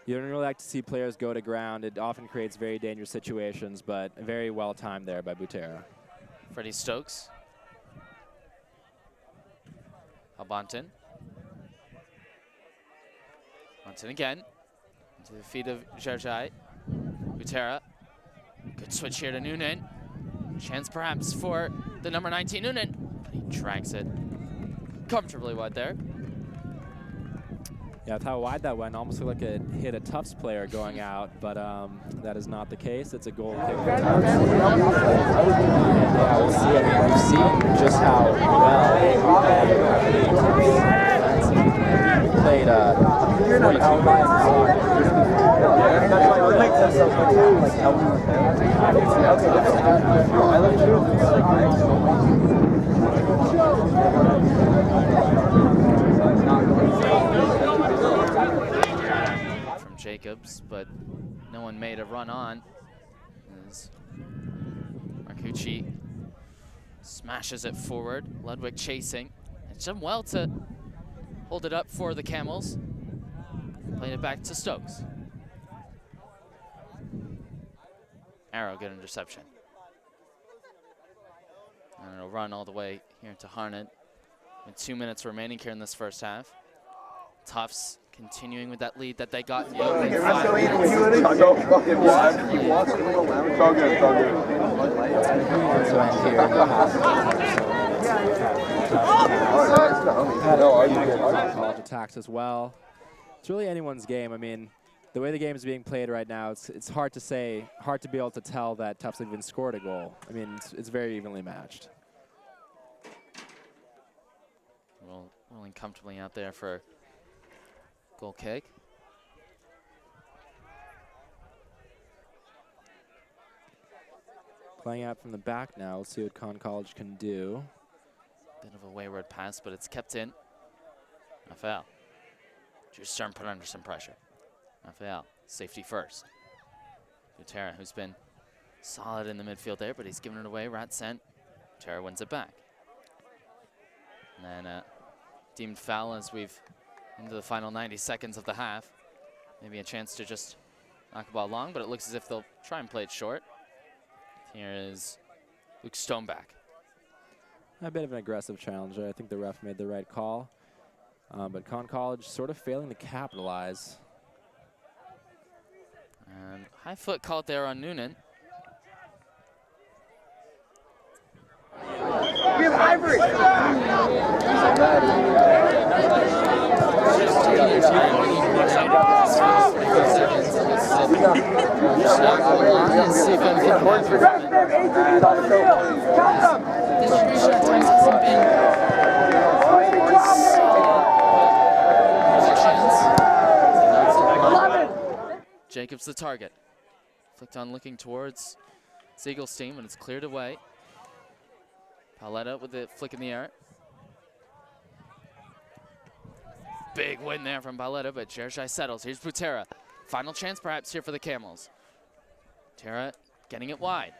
don't really like to see players go to ground. It often creates very dangerous situations, but very well timed there by Butera. Freddie Stokes. Albonton. Albonton again. Into the feet of Jarjai. Butera. Good switch here to Noonan. Chance perhaps for the number 19, Noonan. But he drags it comfortably wide there. Yeah, with how wide that went, almost looked like it hit a Tufts player going out, but that is not the case. It's a goal kick for Tufts. Yeah, we'll see. I mean, we've seen just how well played 42 from Jacobs, but no one made a run on. As Marcucci smashes it forward. Ludwig chasing. It's done well to hold it up for the Camels. Playing it back to Stokes. Arrow, good interception. And it'll run all the way here to Harnett. With 2 minutes remaining here in this first half. Tufts continuing with that lead that they got. College attacks as well. It's really anyone's game. I mean, the way the game is being played right now, it's hard to say, hard to be able to tell that Tufts have even scored a goal. I mean, it's very evenly matched. Rolling comfortably out there for goal kick. Playing out from the back now. Let's see what Con College can do. Bit of a wayward pass, but it's kept in. Rafael. Drew Stern put under some pressure. Rafael, safety first. Butera, who's been solid in the midfield there, but he's given it away. Rat sent. Butera wins it back. And then deemed foul as we've into the final 90 seconds of the half. Maybe a chance to just knock the ball long, but it looks as if they'll try and play it short. Here is Luke Stoneback. A bit of an aggressive challenger. I think the ref made the right call. But Con College sort of failing to capitalize. And high foot caught there on Noonan. We have Ivory. Jacobs the target. Flicked on looking towards Siegelstein, and it's cleared away. Paletta with the flick in the air. Big win there from Paletta, but Jershai settles. Here's Butera. Final chance perhaps here for the Camels. Butera getting it wide.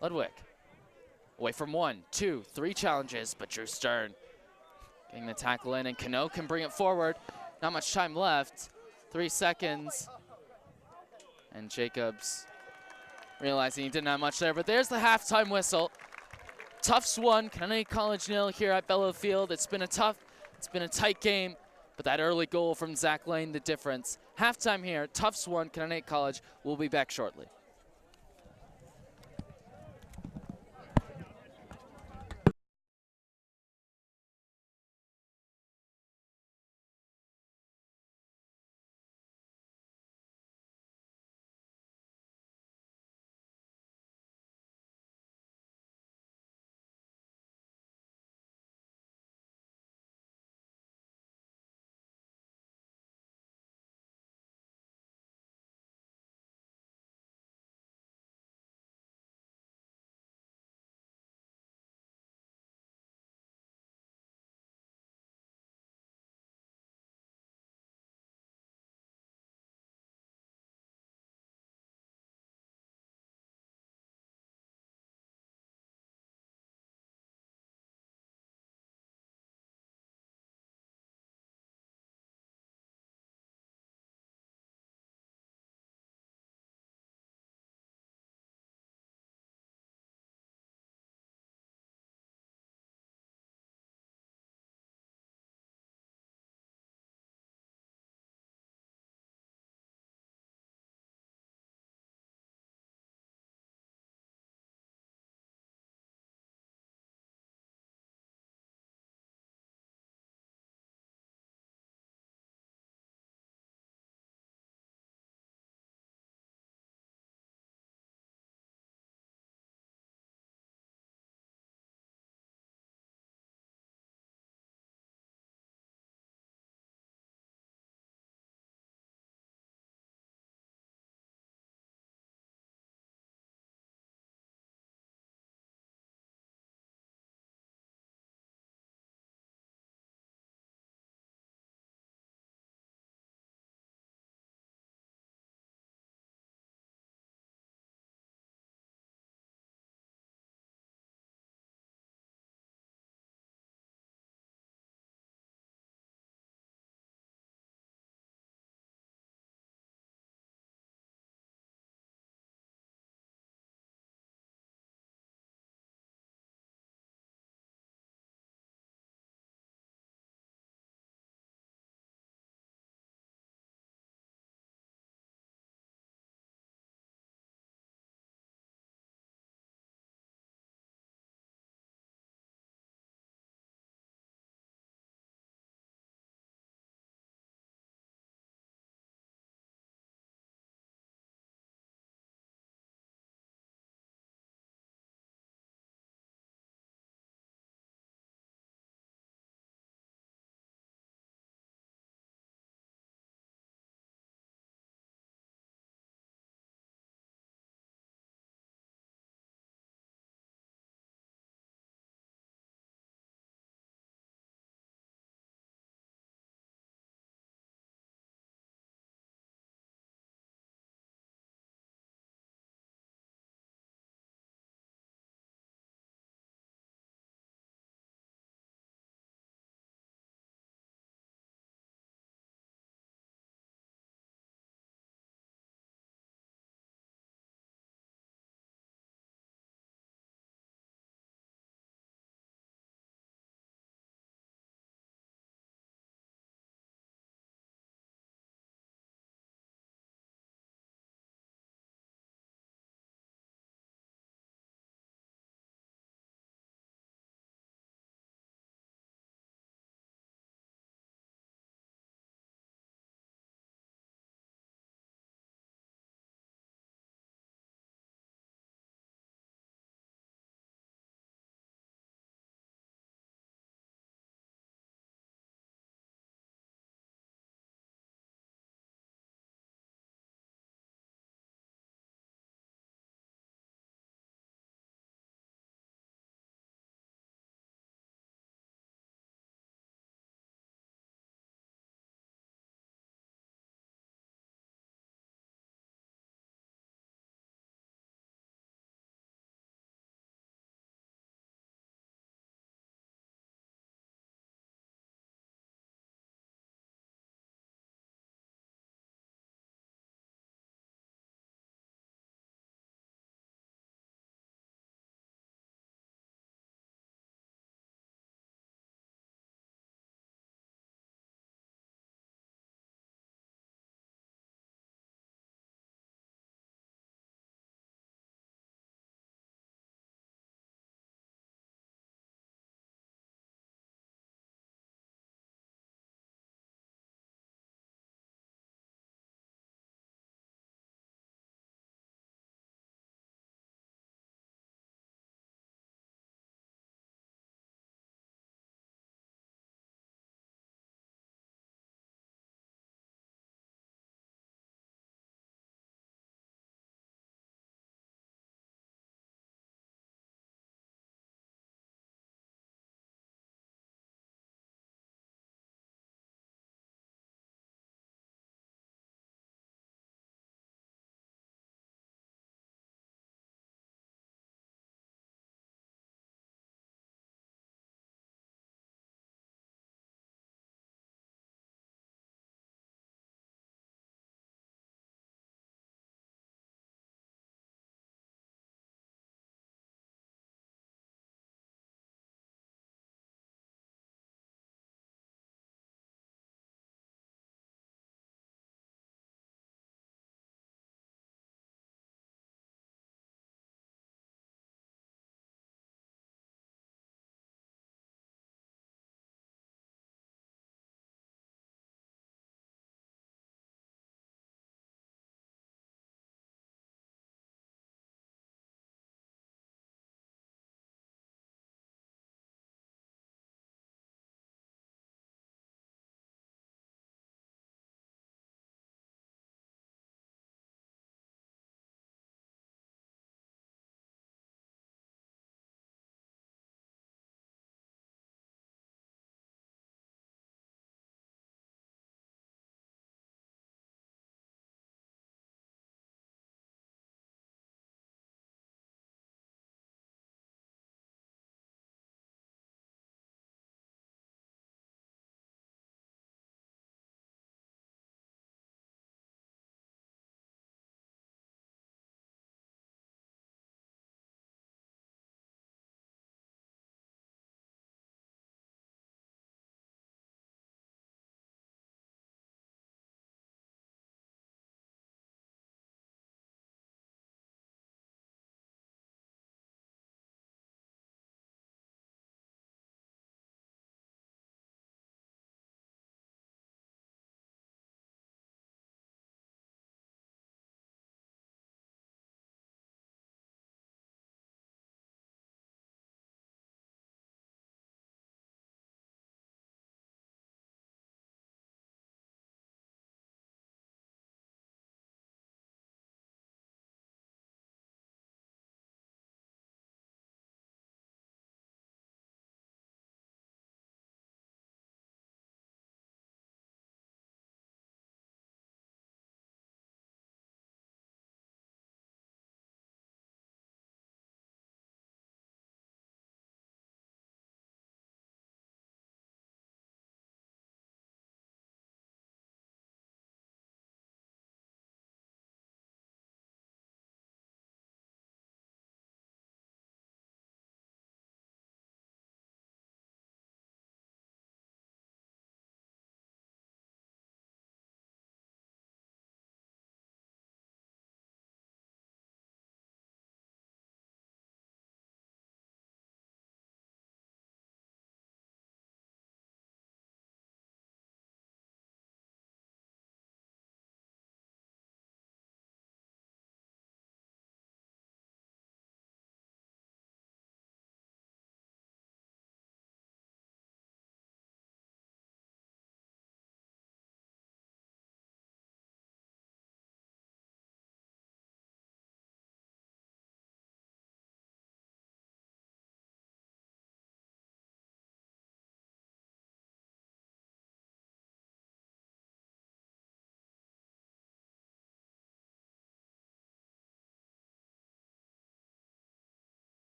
Ludwig. Away from 1, 2, 3 challenges, but Drew Stern getting the tackle in, and Cano can bring it forward. Not much time left. 3 seconds. And Jacobs realizing he didn't have much there, but there's the halftime whistle. Tufts 1, Connecticut College 0 here at Bellow Field. It's been a tight game, but that early goal from Zach Lane, the difference. Halftime here, Tufts 1, Connecticut College. We'll be back shortly.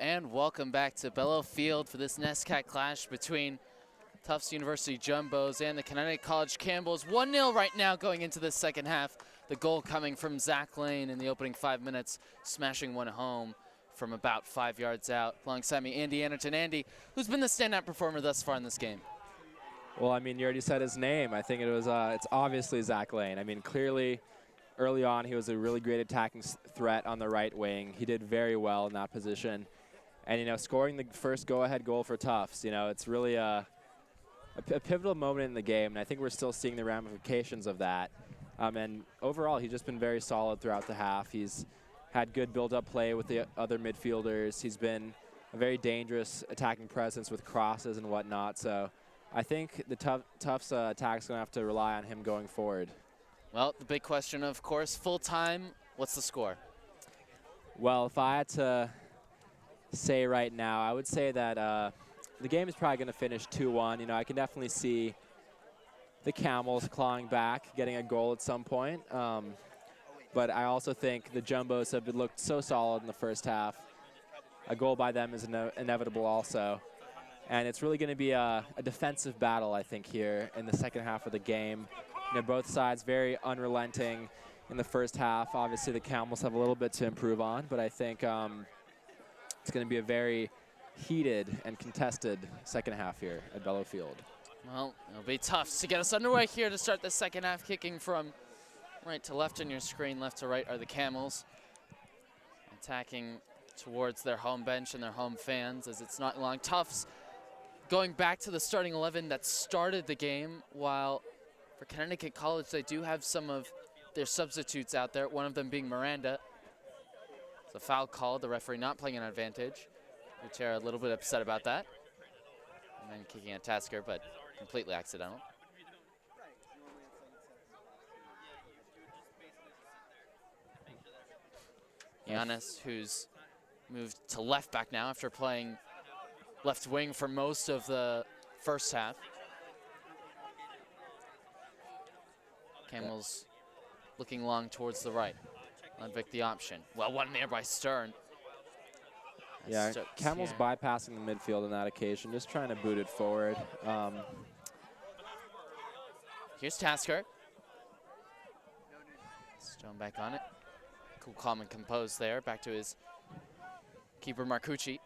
and welcome back to Bellow Field for this NESCAC clash between Tufts University Jumbos and the Connecticut College Camels. 1-0 right now going into the second half. The goal coming from Zach Lane in the opening 5 minutes, smashing one home from about 5 yards out. Alongside me, Andy Anderton. Andy, who's been the standout performer thus far in this game? Well, I mean, you already said his name. I think it was, it's obviously Zach Lane. I mean, clearly, early on, he was a really great attacking threat on the right wing. He did very well in that position. And, you know, scoring the first go-ahead goal for Tufts, you know, it's really a pivotal moment in the game, and I think we're still seeing the ramifications of that. And overall, he's just been very solid throughout the half. He's had good build-up play with the other midfielders. He's been a very dangerous attacking presence with crosses and whatnot. So I think the Tufts attack's going to have to rely on him going forward. Well, the big question, of course, full time, what's the score? Well, if I had to say right now, I would say that the game is probably going to finish 2-1. You know, I can definitely see the Camels clawing back, getting a goal at some point. But I also think the Jumbos have looked so solid in the first half. A goal by them is inevitable also. And it's really going to be a defensive battle, I think, here in the second half of the game. You know, both sides very unrelenting in the first half. Obviously, the Camels have a little bit to improve on, but I think it's going to be a very heated and contested second half here at Bellow Field. Well, it'll be tough to get us underway here to start the second half. Kicking from right to left on your screen, left to right are the Camels. Attacking towards their home bench and their home fans as it's not long. Tufts going back to the starting 11 that started the game, while for Connecticut College they do have some of their substitutes out there, one of them being Miranda. It's a foul called, the referee not playing an advantage. Utera a little bit upset about that. And then kicking at Tasker, but completely accidental. Giannis, who's moved to left back now after playing left wing for most of the first half. Camels looking long towards the right. Ludwig the option. Well, one there by Stern. Yeah, Camels bypassing the midfield on that occasion, just trying to boot it forward. Here's Tasker. Stone back on it. Cool, calm, and composed there. Back to his keeper, Marcucci.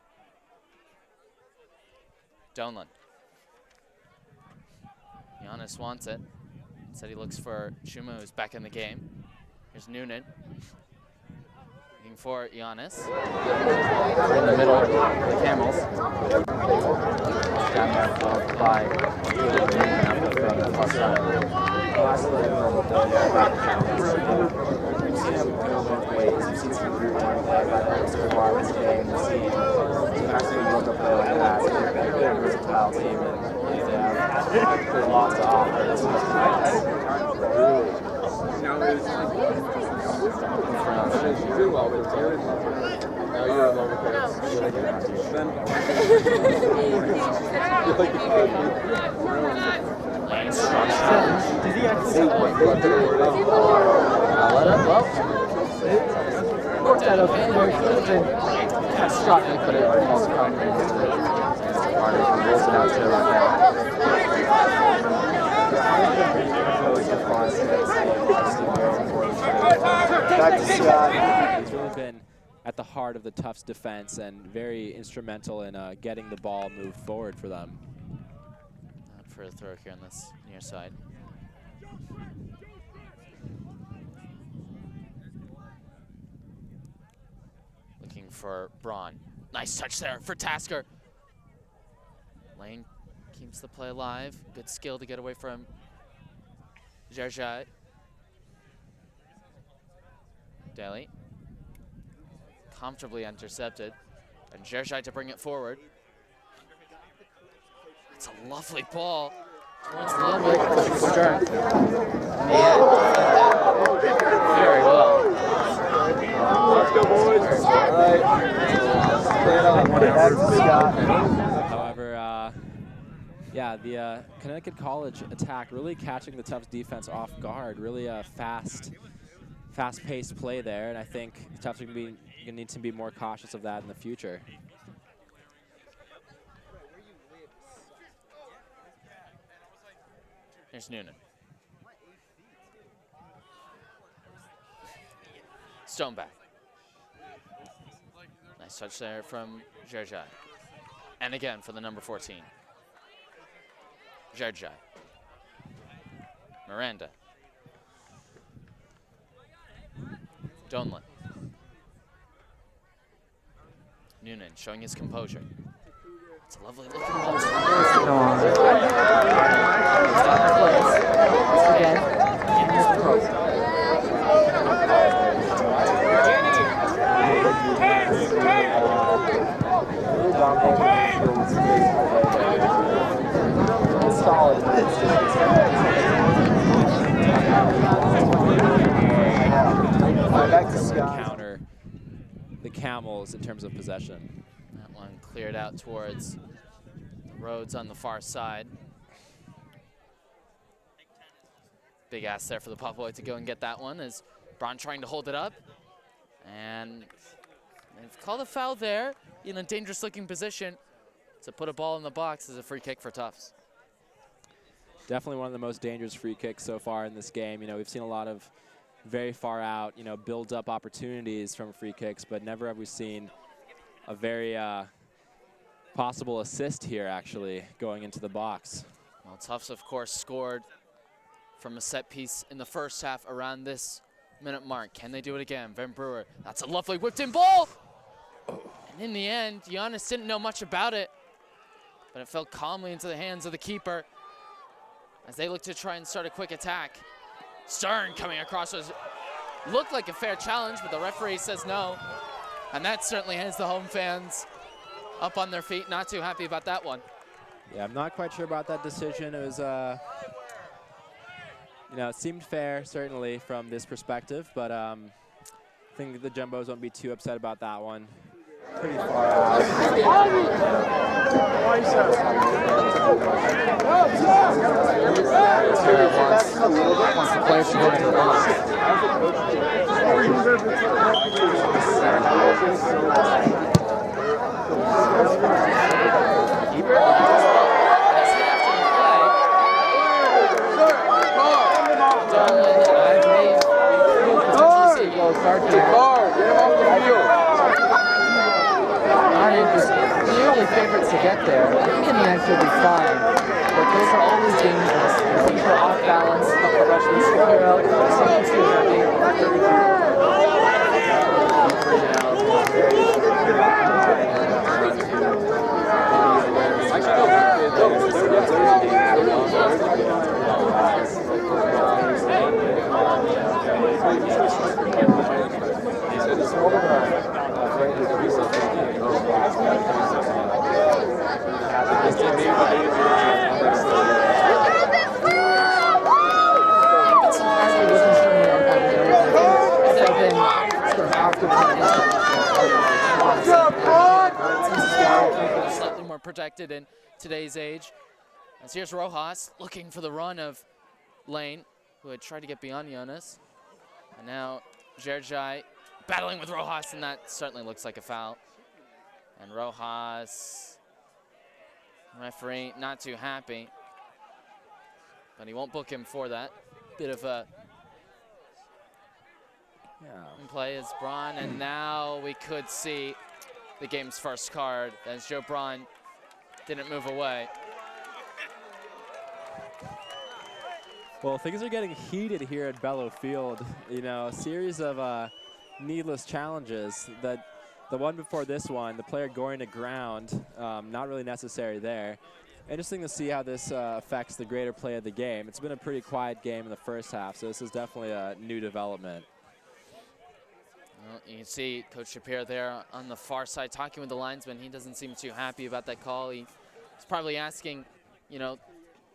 Donlan. Giannis wants it. Said he looks for Chuma, who's back in the game. Here's Noonan. Looking for Giannis. In the middle, the Camels. Down there followed by from the plus side. Last little back to Camels. We've seen him go both ways. We've seen some group play by the requirements game. We've seen some actually look up play like that. So they're a really versatile team, and they have lots to offer. This is Struggling, but it also comes rolls it out to the right now. He's really been at the heart of the Tufts defense and very instrumental in getting the ball moved forward for them. Out for a throw here on this near side. Looking for Braun. Nice touch there for Tasker. Lane keeps the play alive. Good skill to get away from Gerjai. Daly. Comfortably intercepted. And Gerjai to bring it forward. It's a lovely ball. Towards Ludwig. Stern. Yeah. Very well. Let's go, boys. However, yeah, the Connecticut College attack really catching the Tufts defense off guard. Really fast-paced play there, and I think the Tufts are going to need to be more cautious of that in the future. Here's Noonan. Stoneback. Nice touch there from Jerjai. And again for the number 14. Jerjai. Miranda. Donlan. Noonan showing his composure. It's a lovely looking ball. Counter the Camels in terms of possession. That one cleared out towards the Rhodes on the far side. Big ass there for the Pop Boy to go and get that one as Braun trying to hold it up. And they've called a foul there in a dangerous looking position to put a ball in the box as a free kick for Tufts. Definitely one of the most dangerous free kicks so far in this game. You know, we've seen a lot of very far out, you know, build up opportunities from free kicks, but never have we seen a very possible assist here actually going into the box. Well, Tufts of course scored from a set piece in the first half around this minute mark. Can they do it again? Van Brewer, that's a lovely whipped in ball. And in the end, Giannis didn't know much about it, but it fell calmly into the hands of the keeper as they look to try and start a quick attack. Stern coming across was looked like a fair challenge, but the referee says no. And that certainly has the home fans up on their feet, not too happy about that one. Yeah, I'm not quite sure about that decision. It was, you know, it seemed fair, certainly, from this perspective, but I think the Jumbos won't be too upset about that one. Pretty far out. Wants the players to go into the box. Clearly favorites to get there. I think in the end he'll be fine. But those are always dangerous. Things are off balance. The Russians figure out something's too heavy. Slightly more protected in today's age. As here's Rojas looking for the run of Lane, who had tried to get beyond Jonas. And now Jerjai battling with Rojas, and that certainly looks like a foul. And Rojas, referee not too happy, but he won't book him for that. Bit of a play as Braun, and now we could see the game's first card as Joe Braun didn't move away. Well, things are getting heated here at Bellow Field. You know, a series of needless challenges. That the one before this one, the player going to ground, not really necessary there. Interesting to see how this affects the greater play of the game. It's been a pretty quiet game in the first half, so this is definitely a new development. Well, you can see Coach Shapiro there on the far side talking with the linesman. He doesn't seem too happy about that call. He's probably asking, you know,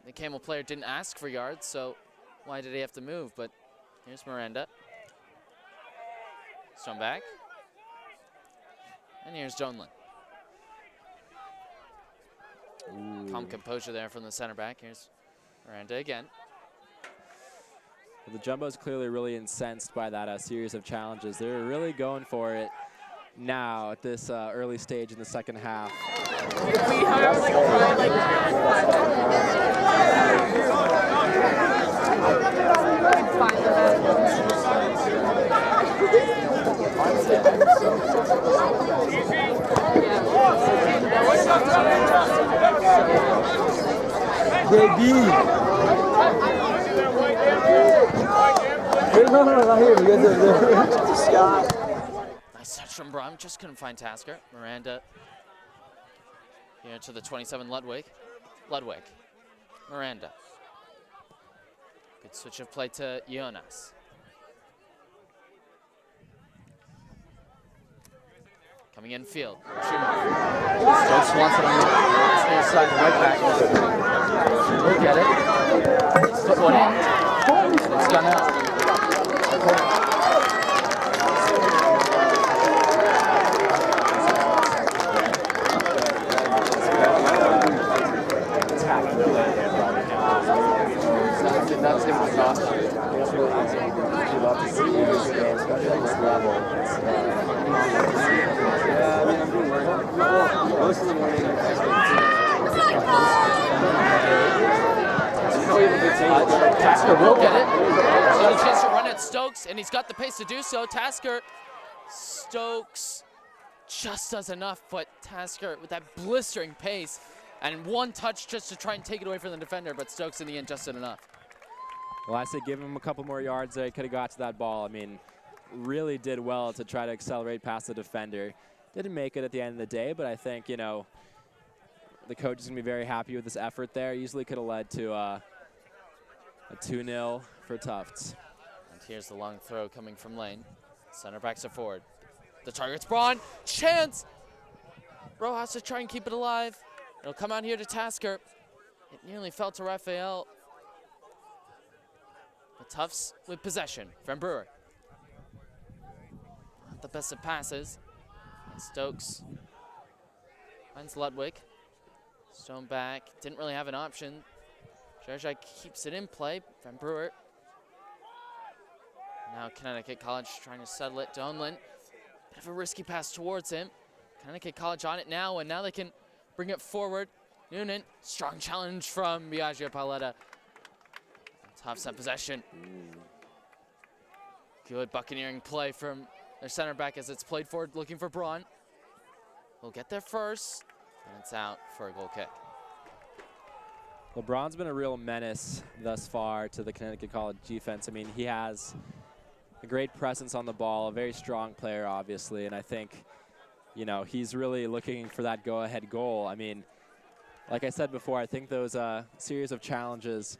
the Camel player didn't ask for yards, so why did he have to move? But here's Miranda. Stone back. And here's Jonlin. Calm composure there from the center back. Here's Miranda again. The Jumbo's clearly really incensed by that series of challenges. They're really going for it now at this early stage in the second half. We have like a like baby. No, not here. You guys are there. Nice touch from Brum, just couldn't find Tasker. Miranda here to the 27, Ludwig. Miranda. Good switch of play to Jonas. Coming in field. Stokes wants it on the near side, right back. Look at it. Put one in. It's gone out. That's him with us. We love to see this game, especially at this level. Yeah, I mean, I'm doing work. Most of the morning. Tasker will get it. He's got a chance to run at Stokes, and he's got the pace to do so. Stokes just does enough, but Tasker with that blistering pace and one touch just to try and take it away from the defender, but Stokes in the end just did enough. Well, I say give him a couple more yards there. He could have got to that ball. I mean, really did well to try to accelerate past the defender. Didn't make it at the end of the day, but I think, you know, the coach is going to be very happy with this effort there. Easily could have led to a 2-0 for Tufts. And here's the long throw coming from Lane. Center backs it forward. The target's Braun. Chance! Rojas to try and keep it alive. It'll come out here to Tasker. It nearly fell to Raphael. The Tufts with possession from Brewer. Not the best of passes. And Stokes finds Ludwig. Stone back. Didn't really have an option. Jerjai keeps it in play. Van Brewer. Now Connecticut College trying to settle it. Donlin. Bit of a risky pass towards him. Connecticut College on it now, and now they can bring it forward. Noonan, strong challenge from Biagio Paletta. Tufts at possession. Good buccaneering play from their center back as it's played forward, looking for Braun. We'll get there first, and it's out for a goal kick. Well, Braun's been a real menace thus far to the Connecticut College defense. I mean, he has a great presence on the ball, a very strong player, obviously, and I think, you know, he's really looking for that go-ahead goal. I mean, like I said before, I think those series of challenges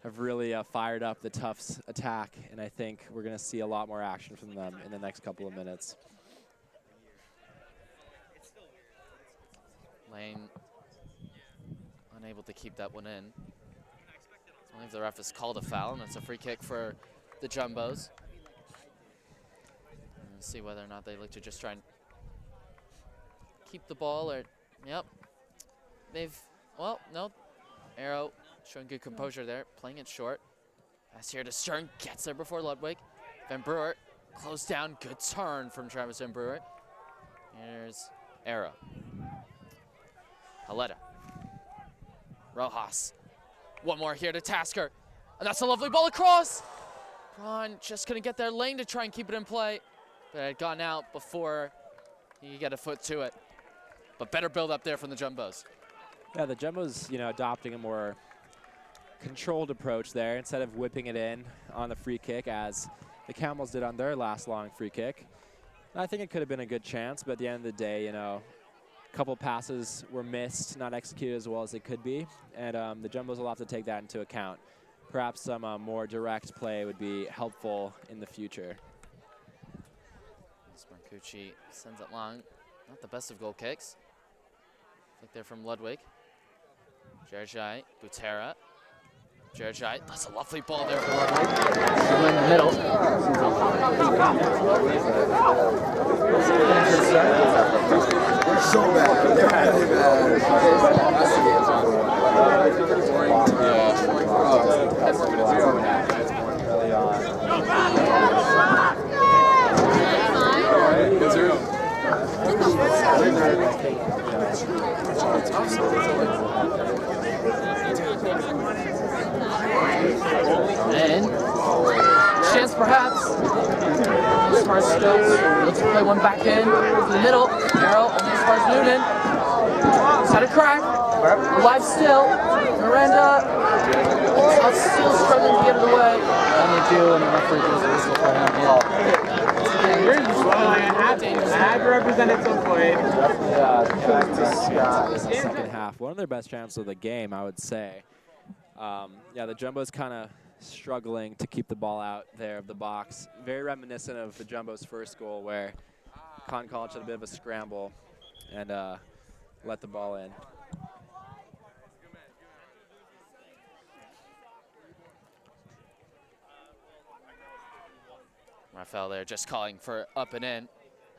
have really fired up the Tufts attack, and I think we're going to see a lot more action from them in the next couple of minutes. Lane unable to keep that one in. I believe the ref has called a foul, and it's a free kick for the Jumbos. And we'll see whether or not they look to just try and keep the ball, or, yep. Well, no. Arrow showing good composure there, playing it short. Pass here to Stern, gets there before Ludwig. Van Brewer, closed down, good turn from Travis Van Brewer. Here's Arrow. Paletta. Rojas. One more here to Tasker. And that's a lovely ball across. Braun just couldn't get there. Lane to try and keep it in play. But it had gone out before he could get a foot to it. But better build up there from the Jumbos. Yeah, the Jumbos, you know, adopting a more controlled approach there instead of whipping it in on the free kick as the Camels did on their last long free kick. And I think it could have been a good chance, but at the end of the day, you know, a couple passes were missed, not executed as well as they could be, and the Jumbos will have to take that into account. Perhaps some more direct play would be helpful in the future. Marcucci sends it long. Not the best of goal kicks. Like they're from Ludwig. Jerjai, Butera. Jerjai, that's a lovely ball there for Ludwig. In the middle. So bad. They're really And chance perhaps. Smart Stokes looks to play one back in the middle. Arrow only as far as Noonan. He's had a crack. Alive still. Miranda. Tufts still struggling to get it away. And they do, and the referee goes to whistle for him. I had to represent it some point. Second half, one of their best chances of the game, I would say. Yeah, the Jumbo's kind of struggling to keep the ball out there of the box. Very reminiscent of the Jumbo's first goal, where Con College had a bit of a scramble and let the ball in. Raphael there just calling for up and in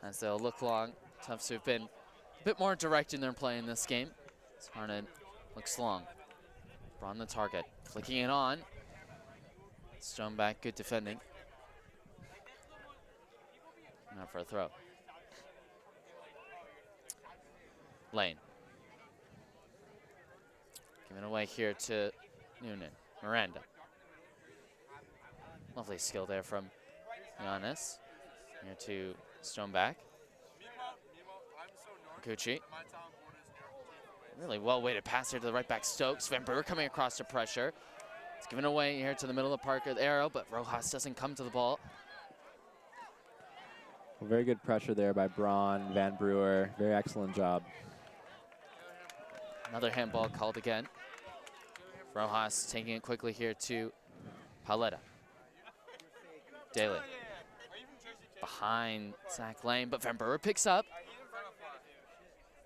as they'll look long. Tufts who've been a bit more direct in their play in this game. Harned looks long. On the target, flicking it on. Stone back, good defending. Now for a throw. Lane. Giving away here to Noonan. Miranda. Lovely skill there from Giannis. Here to Stoneback. Gucci. Really well-weighted pass here to the right back Stokes. Van Brewer coming across to pressure. It's given away here to the middle of the park with Arrow, but Rojas doesn't come to the ball. Well, very good pressure there by Braun, Van Brewer. Very excellent job. Another handball called again. Rojas taking it quickly here to Paletta. Daly. Behind Zach Lane, but Van Brewer picks up.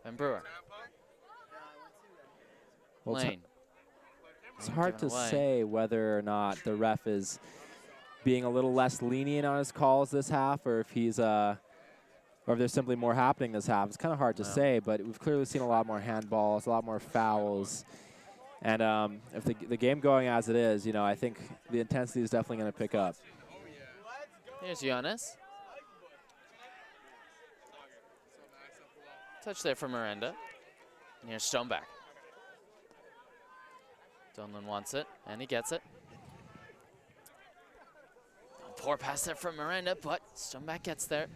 Van Brewer. Well, Lane. It's hard to say whether or not the ref is being a little less lenient on his calls this half, or if he's or if there's simply more happening this half. It's kind of hard to say, but we've clearly seen a lot more handballs, a lot more fouls. And if the game going as it is, you know, I think the intensity is definitely going to pick up. Here's Giannis. Touch there from Miranda. And here's Stoneback. Donlan wants it, and he gets it. Poor pass there from Miranda, but Stoneback gets there.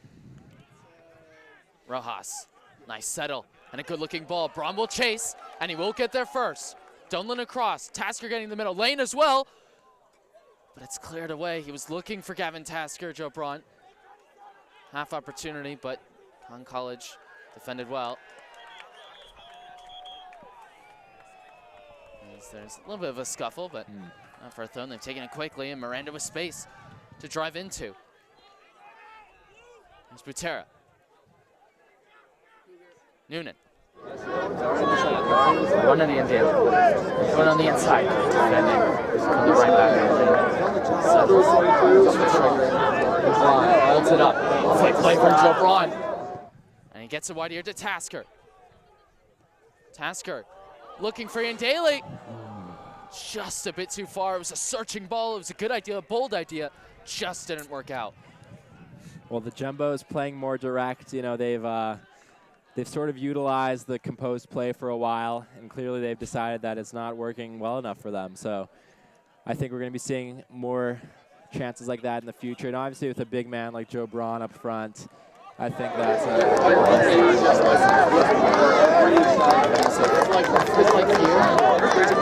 Rojas, nice settle, and a good-looking ball. Braun will chase, and he will get there first. Donlan across, Tasker getting in the middle, Lane as well. But it's cleared away. He was looking for Gavin Tasker, Joe Braun. Half opportunity, but Con College defended well. There's a little bit of a scuffle, but not for a throw. They've taken it quickly, and Miranda with space to drive into. There's Butera. Noonan. One on the infield. One on the inside. Defending. On the right back. Braun holds it up. Quick play from Joe Braun. And he gets it wide here to Tasker. Tasker looking for Ian Daly. Just a bit too far. It was a searching ball. It was a good idea, a bold idea. Just didn't work out. Well, the Jumbo is playing more direct. You know, they've sort of utilized the composed play for a while, and clearly they've decided that it's not working well enough for them. So I think we're going to be seeing more chances like that in the future. And obviously with a big man like Joe Braun up front, I think that's like here,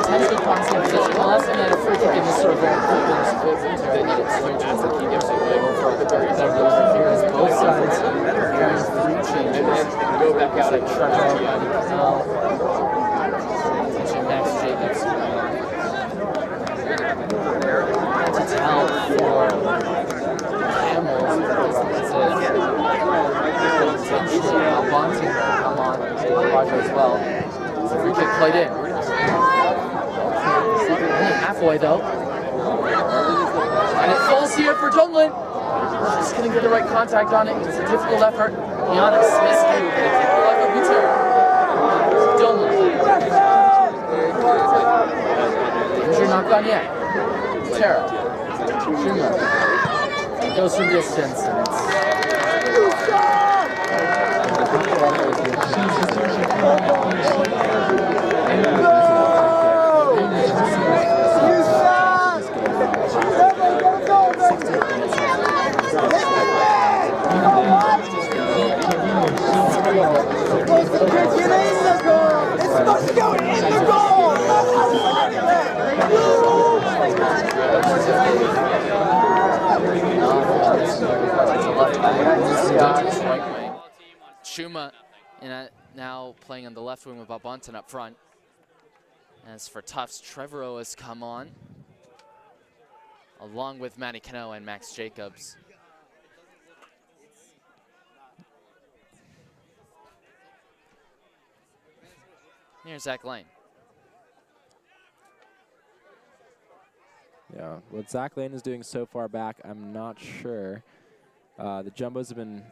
potentially constant position. Well, that's a free kick in this sort of they need it switches to keep it here is both sides. Here's three changes. Go back out and Trevor attention next, Jacobs. To tell for Camels, potentially Albonte will come on Roger as well. It's a free kick played in. Only halfway though. And it falls here for Donlan. Just couldn't get the right contact on it. It's a difficult effort. Giannis miscue, but it can't like a Butera. Donlan. Danger not gone yet. Butera. It goes from distance and it's Schuma now playing on the left wing with Bob Bunton up front. As for Tufts, Trevorrow has come on, along with Matty Cano and Max Jacobs. Here's Zach Lane. Yeah, what Zach Lane is doing so far back, I'm not sure. The Jumbos have been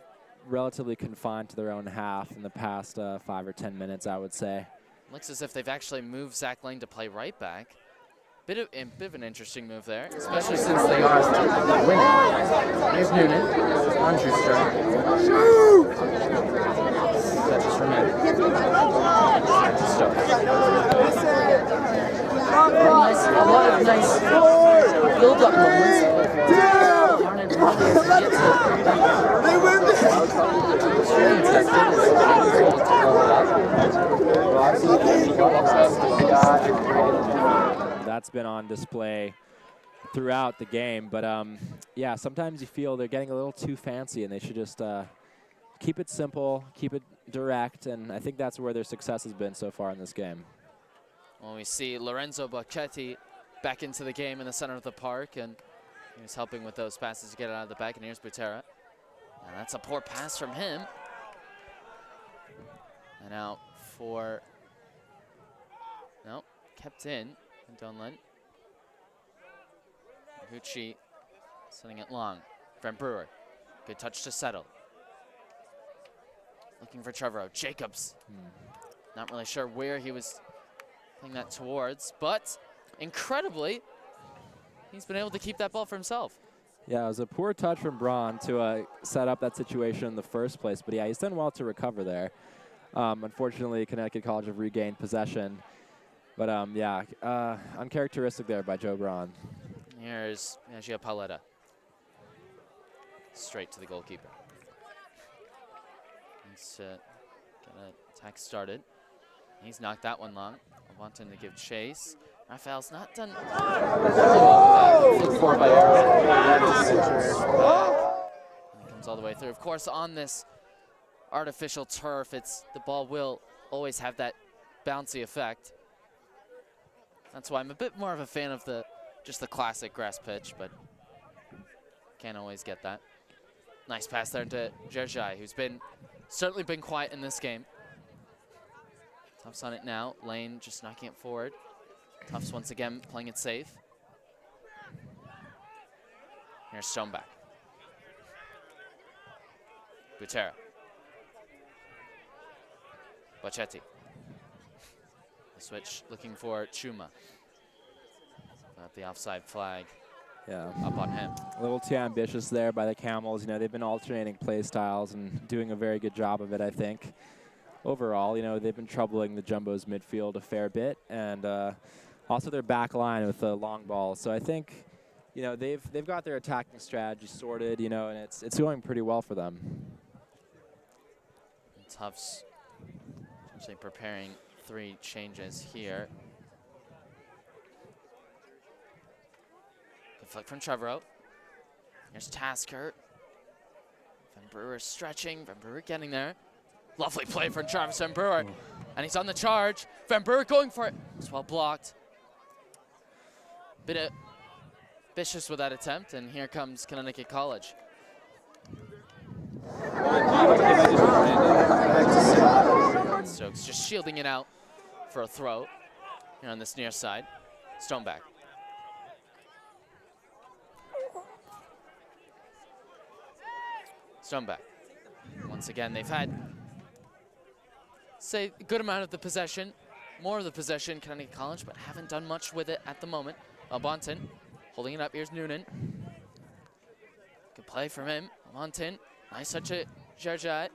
relatively confined to their own half in the past 5 or 10 minutes, I would say. Looks as if they've actually moved Zach Lane to play right back. Bit of an interesting move there, Especially since they are winning. Here's Noonan on Schuster. Touches from him. A lot of nice build-up moments. Harned really has yet to experience that That's been on display throughout the game, but yeah, sometimes you feel they're getting a little too fancy and they should just keep it simple, keep it direct, and I think that's where their success has been so far in this game. Well, we see Lorenzo Bocchetti back into the game in the center of the park, and he's helping with those passes to get it out of the back, and here's Butera. And that's a poor pass from him. And out for, no, kept in, Donlin. Gucci sending it long. Van Brewer, good touch to settle. Looking for Trevorrow. Jacobs, not really sure where he was playing that towards, but incredibly, he's been able to keep that ball for himself. Yeah, it was a poor touch from Braun to set up that situation in the first place, but yeah, he's done well to recover there. Unfortunately, Connecticut College have regained possession, but yeah, uncharacteristic there by Joe Braun. Here's Gia Paletta. Straight to the goalkeeper. He's got an attack started. He's knocked that one long. I want him to give chase. Raphael's not done really well with that. Forward by he comes all the way through. Of course, on this artificial turf, the ball will always have that bouncy effect. That's why I'm a bit more of a fan of just the classic grass pitch, but can't always get that. Nice pass there to Gerjai, who's certainly been quiet in this game. Tufts on it now. Lane just knocking it forward. Tufts once again playing it safe. Here's Stoneback. Butera. Bocchetti. The switch looking for Chuma. Got the offside flag. Yeah, up on him. A little too ambitious there by the Camels. You know, they've been alternating play styles and doing a very good job of it, I think. Overall, you know, they've been troubling the Jumbos midfield a fair bit, and also their back line with the long ball. So I think, you know, they've got their attacking strategy sorted, you know, and it's going pretty well for them. Tufts actually preparing 3 changes here. Good flick from Trevorrow. Here's Tasker. Van Brewer stretching. Van Brewer getting there. Lovely play from Travis Van Brewer. And he's on the charge. Van Brewer going for it. It's well blocked. Bit ambitious with that attempt. And here comes Connecticut College. Stokes just shielding it out for a throw here on this near side. Stoneback. Stoneback. Once again, they've had, say, a good amount of the possession, more of the possession, Connecticut College, but haven't done much with it at the moment. Bonton holding it up. Here's Noonan. Good play from him. Bonton. Nice touch at Jarjat.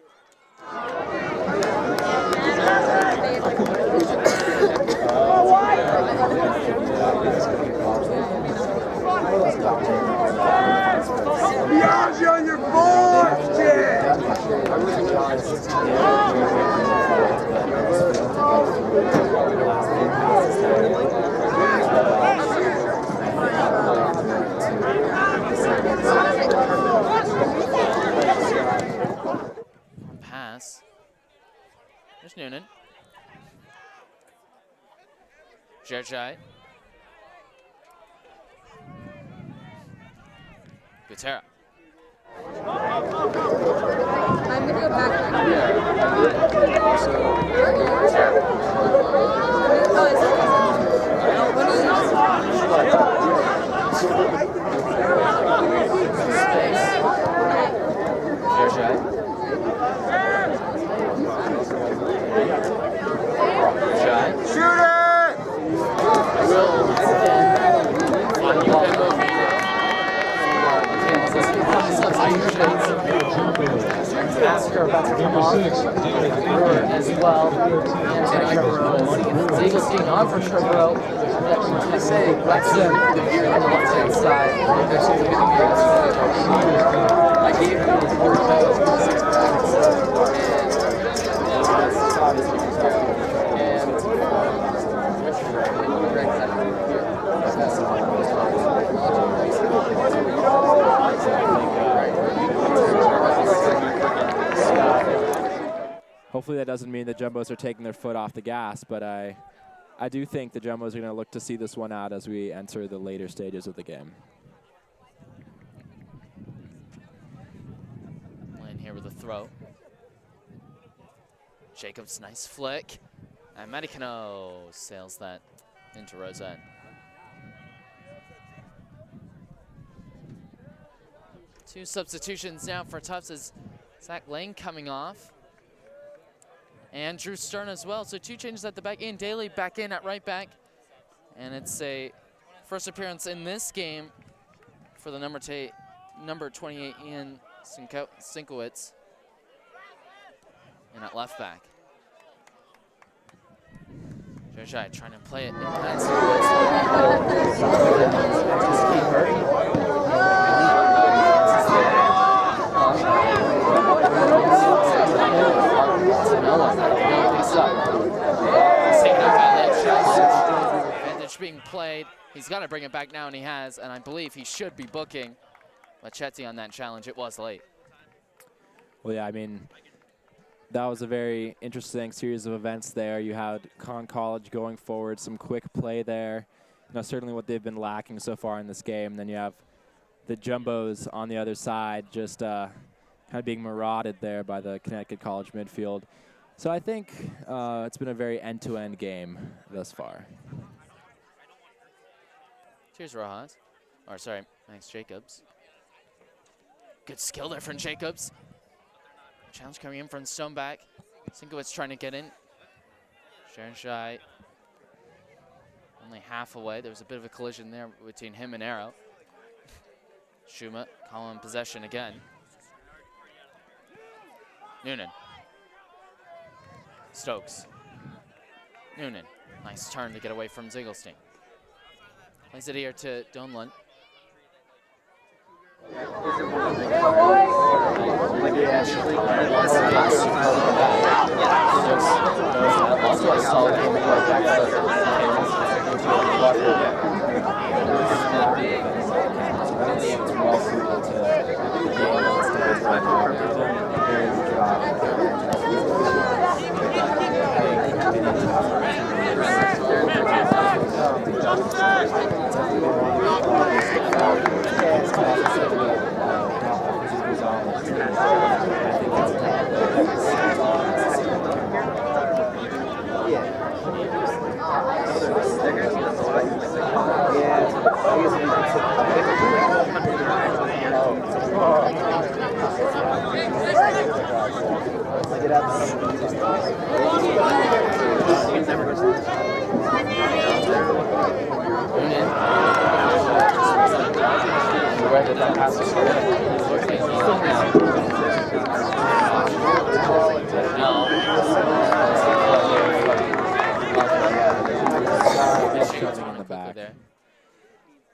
Biaggi on your board, kid! Pass. Jerjai. Gutera. I'm gonna go back. Ask her about to come off as well. Ziegelstein on for Trevor. I say Wexham on the left-hand side. I gave him the 4 6 Hopefully that doesn't mean the Jumbos are taking their foot off the gas, but I do think the Jumbos are going to look to see this one out as we enter the later stages of the game. Lane here with a throw. Jacobs, nice flick. And Maricano sails that into Rosette. Two substitutions now for Tufts as Zach Lane coming off. And Drew Stern as well. So 2 changes at the back. Ian Daly back in at right back. And it's a first appearance in this game for the number 28 Ian Sinkowitz. And at left back. Jerjai trying to play it in behind Advantage being played. He's got to bring it back now, and he has, and I believe he should be booking Lachetti on that challenge. It was late. Well, yeah, I mean, that was a very interesting series of events there. You had Conn College going forward, some quick play there. You know, certainly what they've been lacking so far in this game. Then you have the Jumbos on the other side just kind of being marauded there by the Connecticut College midfield. So I think it's been a very end-to-end game thus far. Cheers, Rojas. Or, sorry, Max Jacobs. Good skill there from Jacobs. Challenge coming in from Stoneback. Sinkowitz trying to get in. Jerjai only half away. There was a bit of a collision there between him and Arrow. Schuma calling possession again. Noonan. Stokes. Noonan. Nice turn to get away from Ziegelstein. Plays it here to Donlund.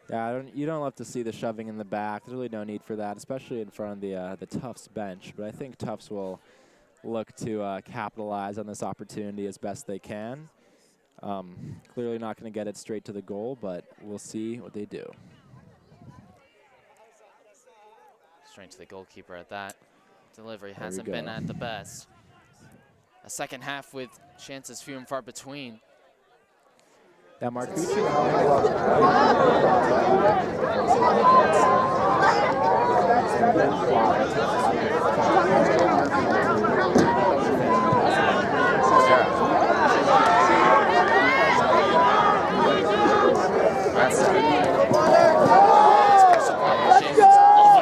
Yeah, you don't love to see the shoving in the back. There's really no need for that, especially in front of the Tufts bench. But I think Tufts will look to capitalize on this opportunity as best they can. Clearly not going to get it straight to the goal, but we'll see what they do. Straight to the goalkeeper at that. Delivery hasn't been at the best. A second half with chances few and far between. Yeah, Marcucci.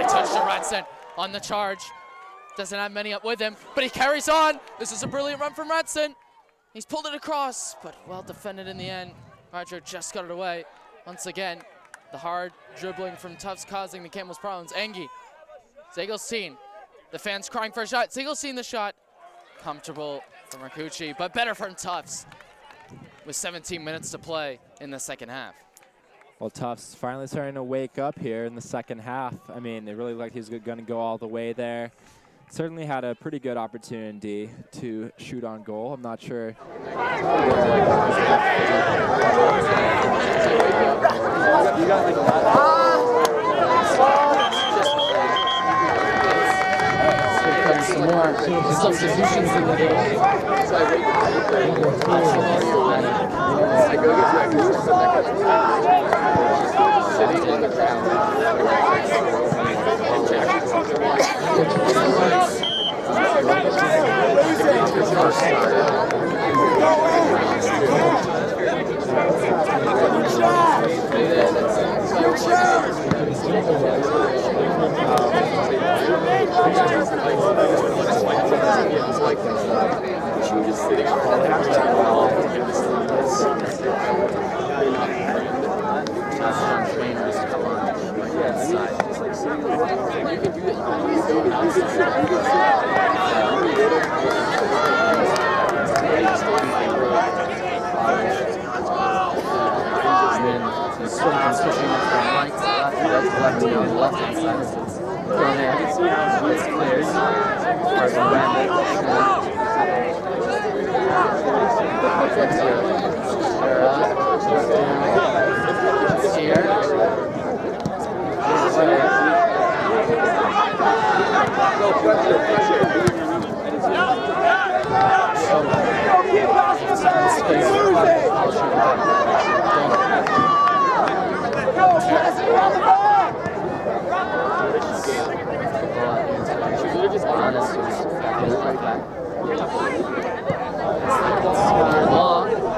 Touch to Ratson on the charge. Doesn't have many up with him, but he carries on. This is a brilliant run from Ratson. He's pulled it across, but well defended in the end. Roger just got it away. Once again, the hard dribbling from Tufts causing the Camels problems. Engie, Zegelstein, the fans crying for a shot. Zegelstein the shot. Comfortable from Marcucci, but better from Tufts with 17 minutes to play in the second half. Well, Tufts finally starting to wake up here in the second half. I mean, it really looked like he was going to go all the way there. Certainly had a pretty good opportunity to shoot on goal. I'm not sure. Some more substitutions in the game. Sitting on the ground.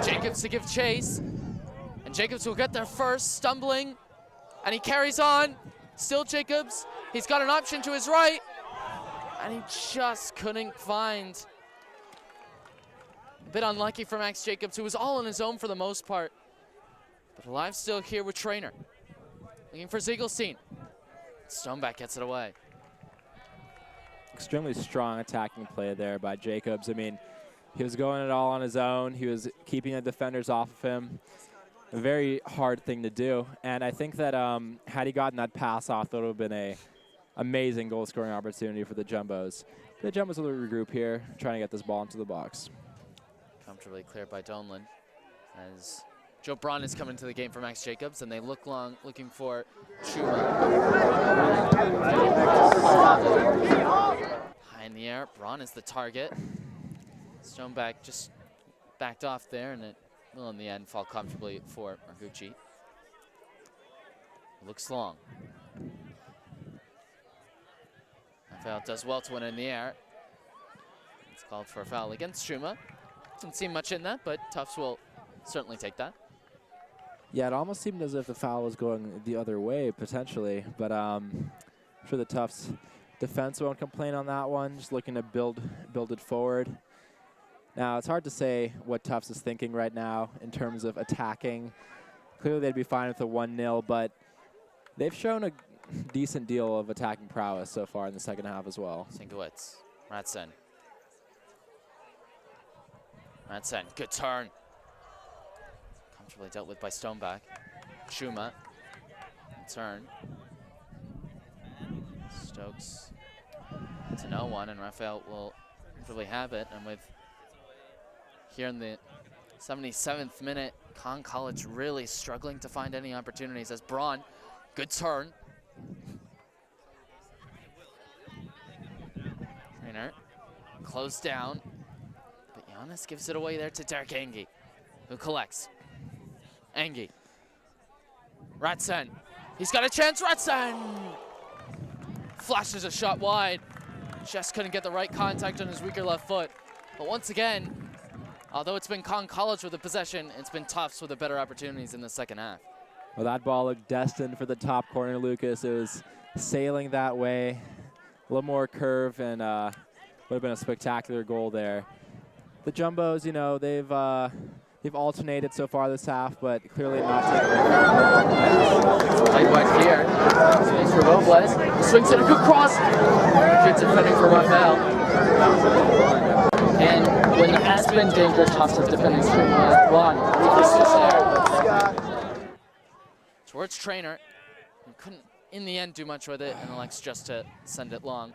Jacobs to give chase, and Jacobs will get there first, stumbling, and he carries on. Still Jacobs, he's got an option to his right, and he just couldn't find. A bit unlucky for Max Jacobs, who was all on his own for the most part, but alive still here with Trainer. Looking for Zegelstein. Stoneback gets it away. Extremely strong attacking play there by Jacobs. I mean, he was going it all on his own. He was keeping the defenders off of him. A very hard thing to do. And I think that had he gotten that pass off, that would have been an amazing goal-scoring opportunity for the Jumbos. The Jumbos will regroup here, trying to get this ball into the box. Comfortably cleared by Donlan as Joe Braun is coming to the game for Max Jacobs, and they look long, looking for Chuma. High in the air, Braun is the target. Stoneback just backed off there, and it will in the end fall comfortably for Marcucci. Looks long. Rafael does well to win in the air. It's called for a foul against Chuma. Didn't seem much in that, but Tufts will certainly take that. Yeah, it almost seemed as if the foul was going the other way, potentially. But I'm sure the Tufts defense won't complain on that one. Just looking to build it forward. Now, it's hard to say what Tufts is thinking right now in terms of attacking. Clearly, they'd be fine with a 1-0, but they've shown a decent deal of attacking prowess so far in the second half as well. Sinkowitz, Ratson. Ratson, good turn. Comfortably dealt with by Stoneback. Chuma, turn. Stokes to no one, and Rafael will really have it. And with here in the 77th minute, Conn College really struggling to find any opportunities as Braun, good turn. Trainer, closed down, but Giannis gives it away there to Derek Engie, who collects. Engie. Ratsen. He's got a chance. Ratsen flashes a shot wide. Just couldn't get the right contact on his weaker left foot. But once again, although it's been Conn College with the possession, it's been Tufts with the better opportunities in the second half. Well, that ball looked destined for the top corner, Lucas. It was sailing that way. A little more curve, and would have been a spectacular goal there. The Jumbos, you know, they've alternated so far this half, but clearly not taking Played wide here. Space for Robles. Swings it a good cross. Good defending for Rafael. And when the pass been dangerous, Tufts is defending extremely well. Ron, Towards Trainer. He couldn't, in the end, do much with it, and elects just to send it long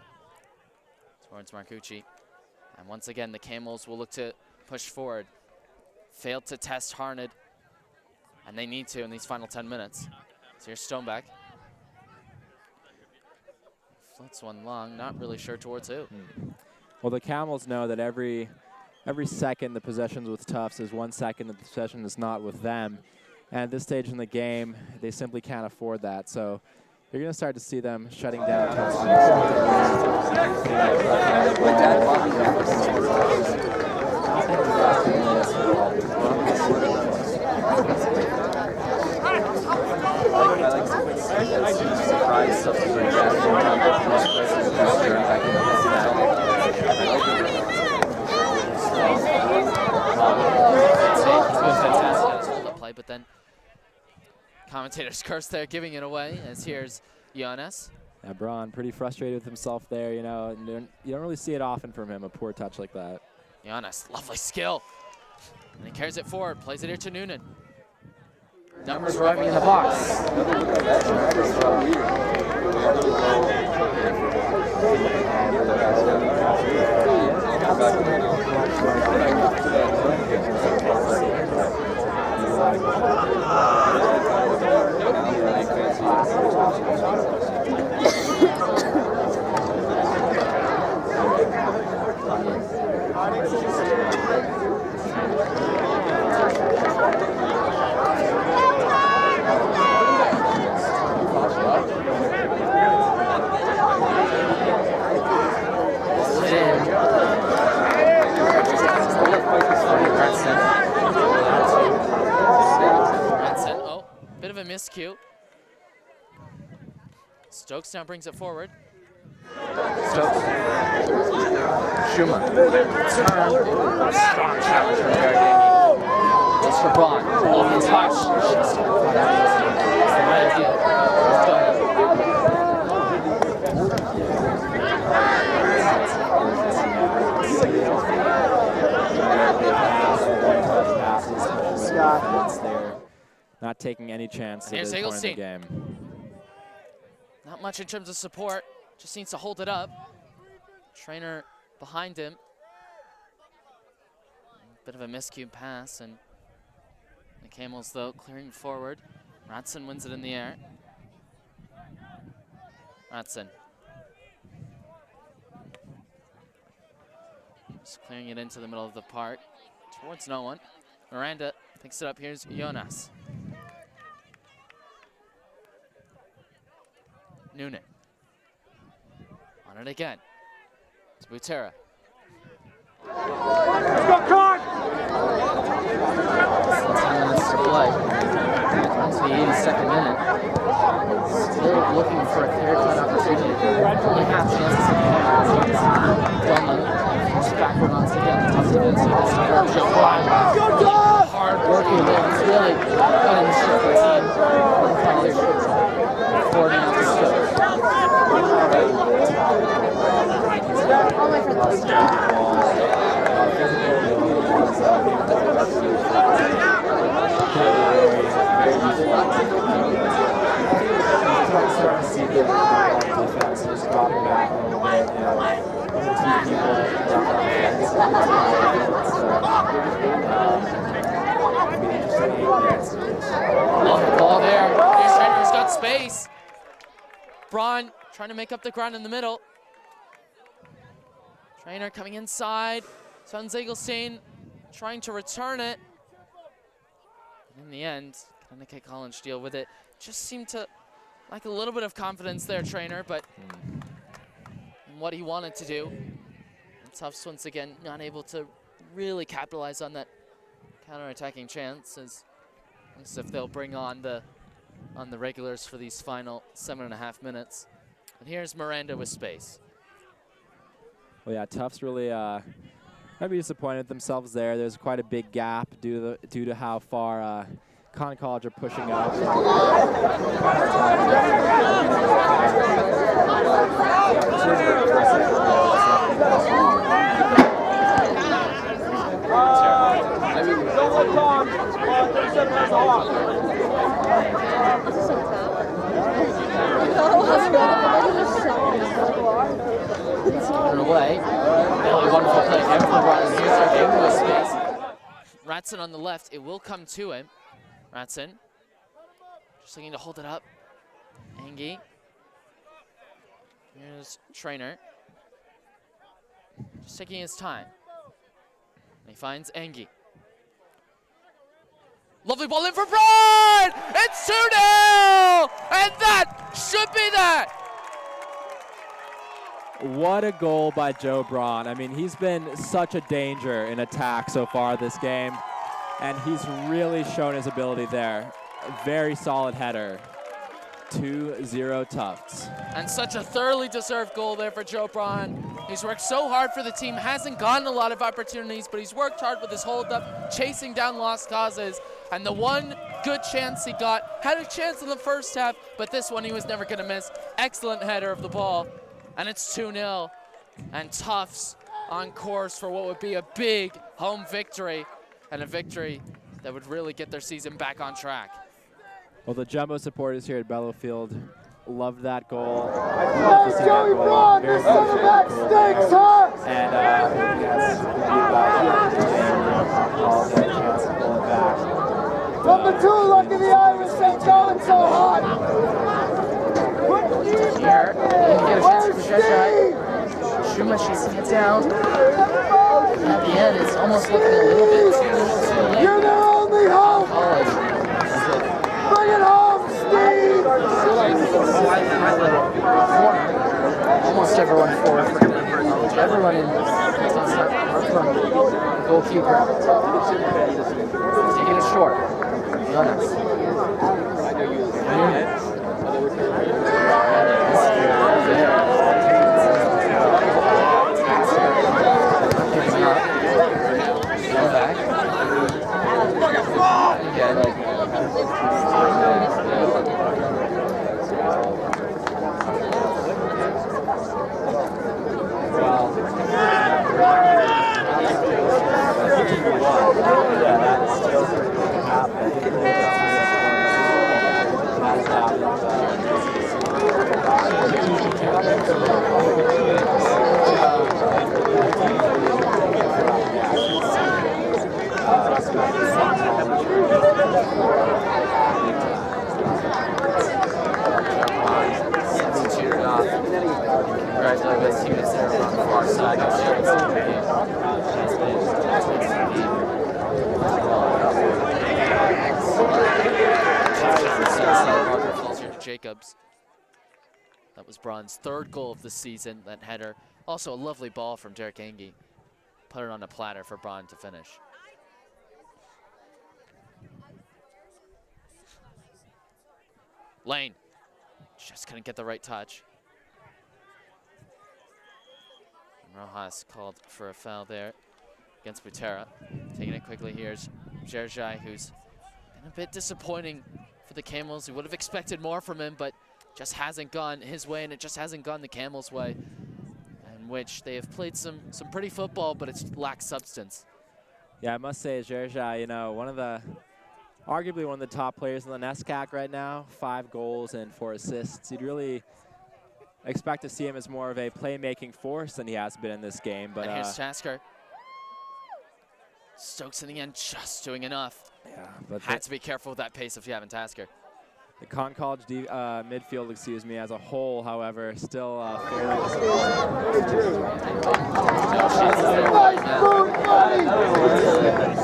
towards Marcucci. And once again, the Camels will look to push forward. Failed to test Harned, and they need to in these final 10 minutes. So here's Stoneback. Floats one long, not really sure towards who. Well, the Camels know that every second the possession's with Tufts is 1 second the possession is not with them. And at this stage in the game, they simply can't afford that. So you're going to start to see them shutting down Tufts. But then commentators curse there, giving it away, as here's Giannis. Yeah, Braun pretty frustrated with himself there. You know, you don't really see it often from him, a poor touch like that. Giannis, lovely skill. And he carries it forward, plays it here to Noonan. numbers arriving in the box. Miscue. Stokes now brings it forward. Stokes. Schuma. Turn. Strong challenge from Gardini. It's for Braun. Off the touch. Not taking any chances at this point in the game. Not much in terms of support. Just needs to hold it up. Trainer behind him. Bit of a miscue pass, and the Camels, though, clearing forward. Ratson wins it in the air. Ratson. Just clearing it into the middle of the park. Towards no one. Miranda picks it up. Here's Jonas. Noonan. On it again. It's Butera. Let's go, Con! 10 minutes to play. Onto the 82nd minute. Still looking for a clear-cut opportunity. Only half chances in the game. Dunlop forced backward once again. Tough to do. Hard working there. He's really cutting the ship for the team. Forward now to Stokes. All my friends. Ball there. Here's Trainer, he's got space. Braun trying to make up the ground in the middle. Trainer coming inside. Son Zagelstein trying to return it. In the end, Connecticut College deal with it. Just seemed to lack a little bit of confidence there, trainer, but in what he wanted to do. And Tufts once again not able to really capitalize on that counter-attacking chance, as if they'll bring on the regulars for these final 7.5 minutes. And here's Miranda with space. Well, yeah, Tufts really might be disappointed with themselves there. There's quite a big gap due to how far Con College are pushing up. Away. Really wonderful play here from Ratson. Space. Ratson on the left. It will come to him. Ratson just looking to hold it up. Engie. Here's Trainer. Just taking his time. And he finds Engie. Lovely ball in for Braun! It's 2-0! And that should be that! What a goal by Joe Braun. I mean, he's been such a danger in attack so far this game, and he's really shown his ability there. A very solid header. 2-0 Tufts. And such a thoroughly deserved goal there for Joe Braun. He's worked so hard for the team, hasn't gotten a lot of opportunities, but he's worked hard with his hold-up, chasing down lost causes. And the one good chance he got, had a chance in the first half, but this one he was never going to miss. Excellent header of the ball. And it's 2-0, and Tufts on course for what would be a big home victory, and a victory that would really get their season back on track. Well, the Jumbo supporters here at Bellafield loved that goal. Hey, Joey Braun, this center back stinks, huh? And that's going to be about all the chance to pull it back. Number 2, lucky the Irish ain't going so hot. Here, and get a chance for Sheshai. Shuma chasing it down. At the end, it's almost looking a little bit too late. You're their only hope. College. Bring it home, Steve. Corner. Almost everyone forward for Connecticut College. Everyone in from goalkeeper. Taking it short. Jonas. Jacobs. That was Braun's third goal of the season, that header. Also a lovely ball from Derek Engie. Put it on a platter for Braun to finish. Lane. Just couldn't get the right touch. And Rojas called for a foul there against Butera. Taking it quickly, here's Jerjai, who's been a bit disappointing for the Camels. We would have expected more from him, but just hasn't gone his way, and it just hasn't gone the Camels' way, in which they have played some pretty football, but it's lacked substance. Yeah, I must say, Jerjai, you know, arguably one of the top players in the NESCAC right now. 5 goals and 4 assists. You'd really expect to see him as more of a playmaking force than he has been in this game. But and here's Tasker. Stokes in the end just doing enough. Yeah, but had to be careful with that pace if you haven't Tasker. The Con College midfield, as a whole, however, still fairly disappointing.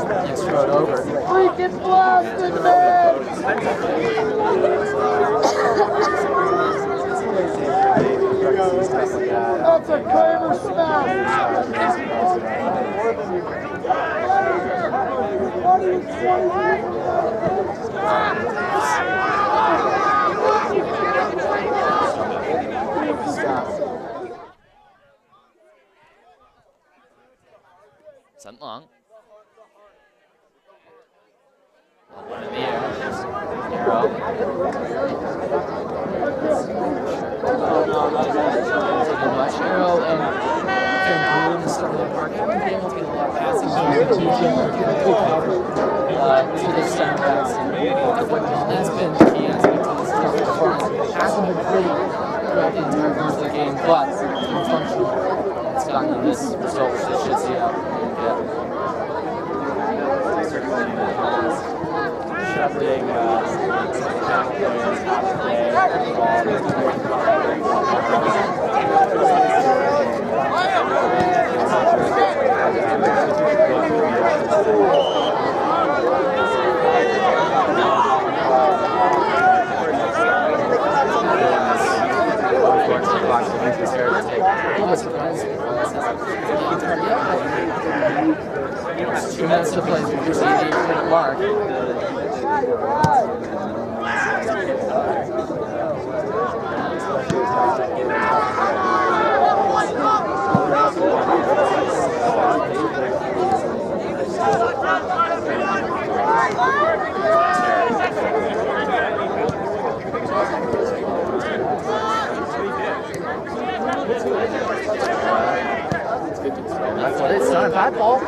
Next throw it over. Freaking blasted, man! That's a Kramer smash! Sent long. One in the air. Arrow. Much Arrow and Blue in the center of the park. Haven't been able to get a lot of passing substitution to the center backs. That's been the key aspect of this team's performance. It hasn't been pretty throughout the entire course of the game, but it's been functional. It's gotten them this result, which they should see out. Shuffling players out of play. It's 2 minutes to play. You're seeing the 8-minute mark. It's not a bad ball.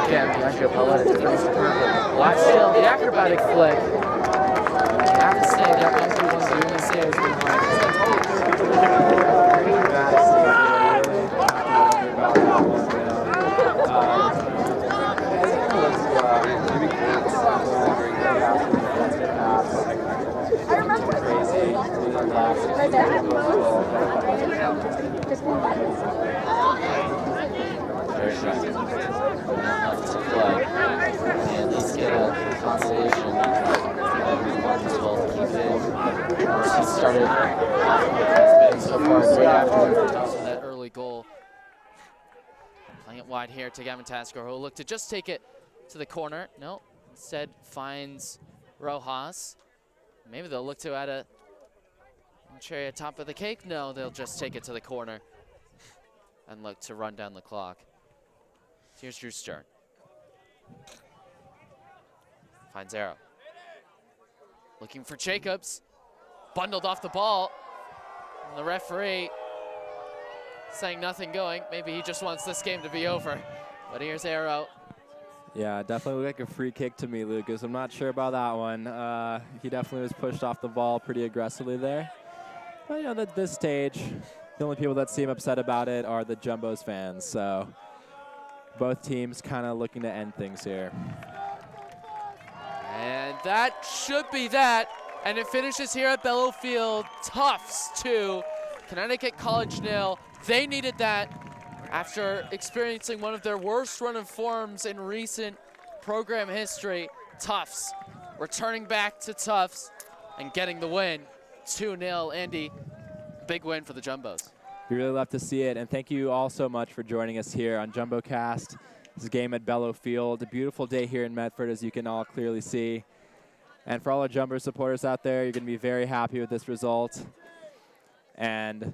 Again, Bianca Pauletta takes it perfect. Watch still the acrobatic flick. I have to say that might be one of the only saves we've and at least get a consolation. As well to keep it. He started so far great afternoon for Tufts with that early goal. Playing it wide here to Gavin Tasker, who will look to just take it to the corner. No, instead finds Rojas. Maybe they'll look to add a cherry at top of the cake. No, they'll just take it to the corner and look to run down the clock. Here's Drew Stern. Finds Arrow. Looking for Jacobs. Bundled off the ball. And the referee saying nothing going. Maybe he just wants this game to be over. But here's Arrow. Yeah, definitely looked like a free kick to me, Lucas. I'm not sure about that one. He definitely was pushed off the ball pretty aggressively there. But, you know, at this stage, the only people that seem upset about it are the Jumbos fans. So both teams kind of looking to end things here. And that should be that. And it finishes here at Bellow Field. Tufts 2, Connecticut College 0. They needed that after experiencing one of their worst run of forms in recent program history. Tufts returning back to Tufts and getting the win. 2-0, Andy. Big win for the Jumbos. We really love to see it, and thank you all so much for joining us here on JumboCast. This is a game at Bellow Field. A beautiful day here in Medford, as you can all clearly see. And for all our Jumbo supporters out there, you're going to be very happy with this result. And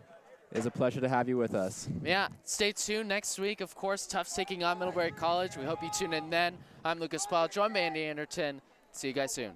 it's a pleasure to have you with us. Yeah, stay tuned next week. Of course, Tufts taking on Middlebury College. We hope you tune in then. I'm Lucas Paul, joined by Andy Anderton. See you guys soon.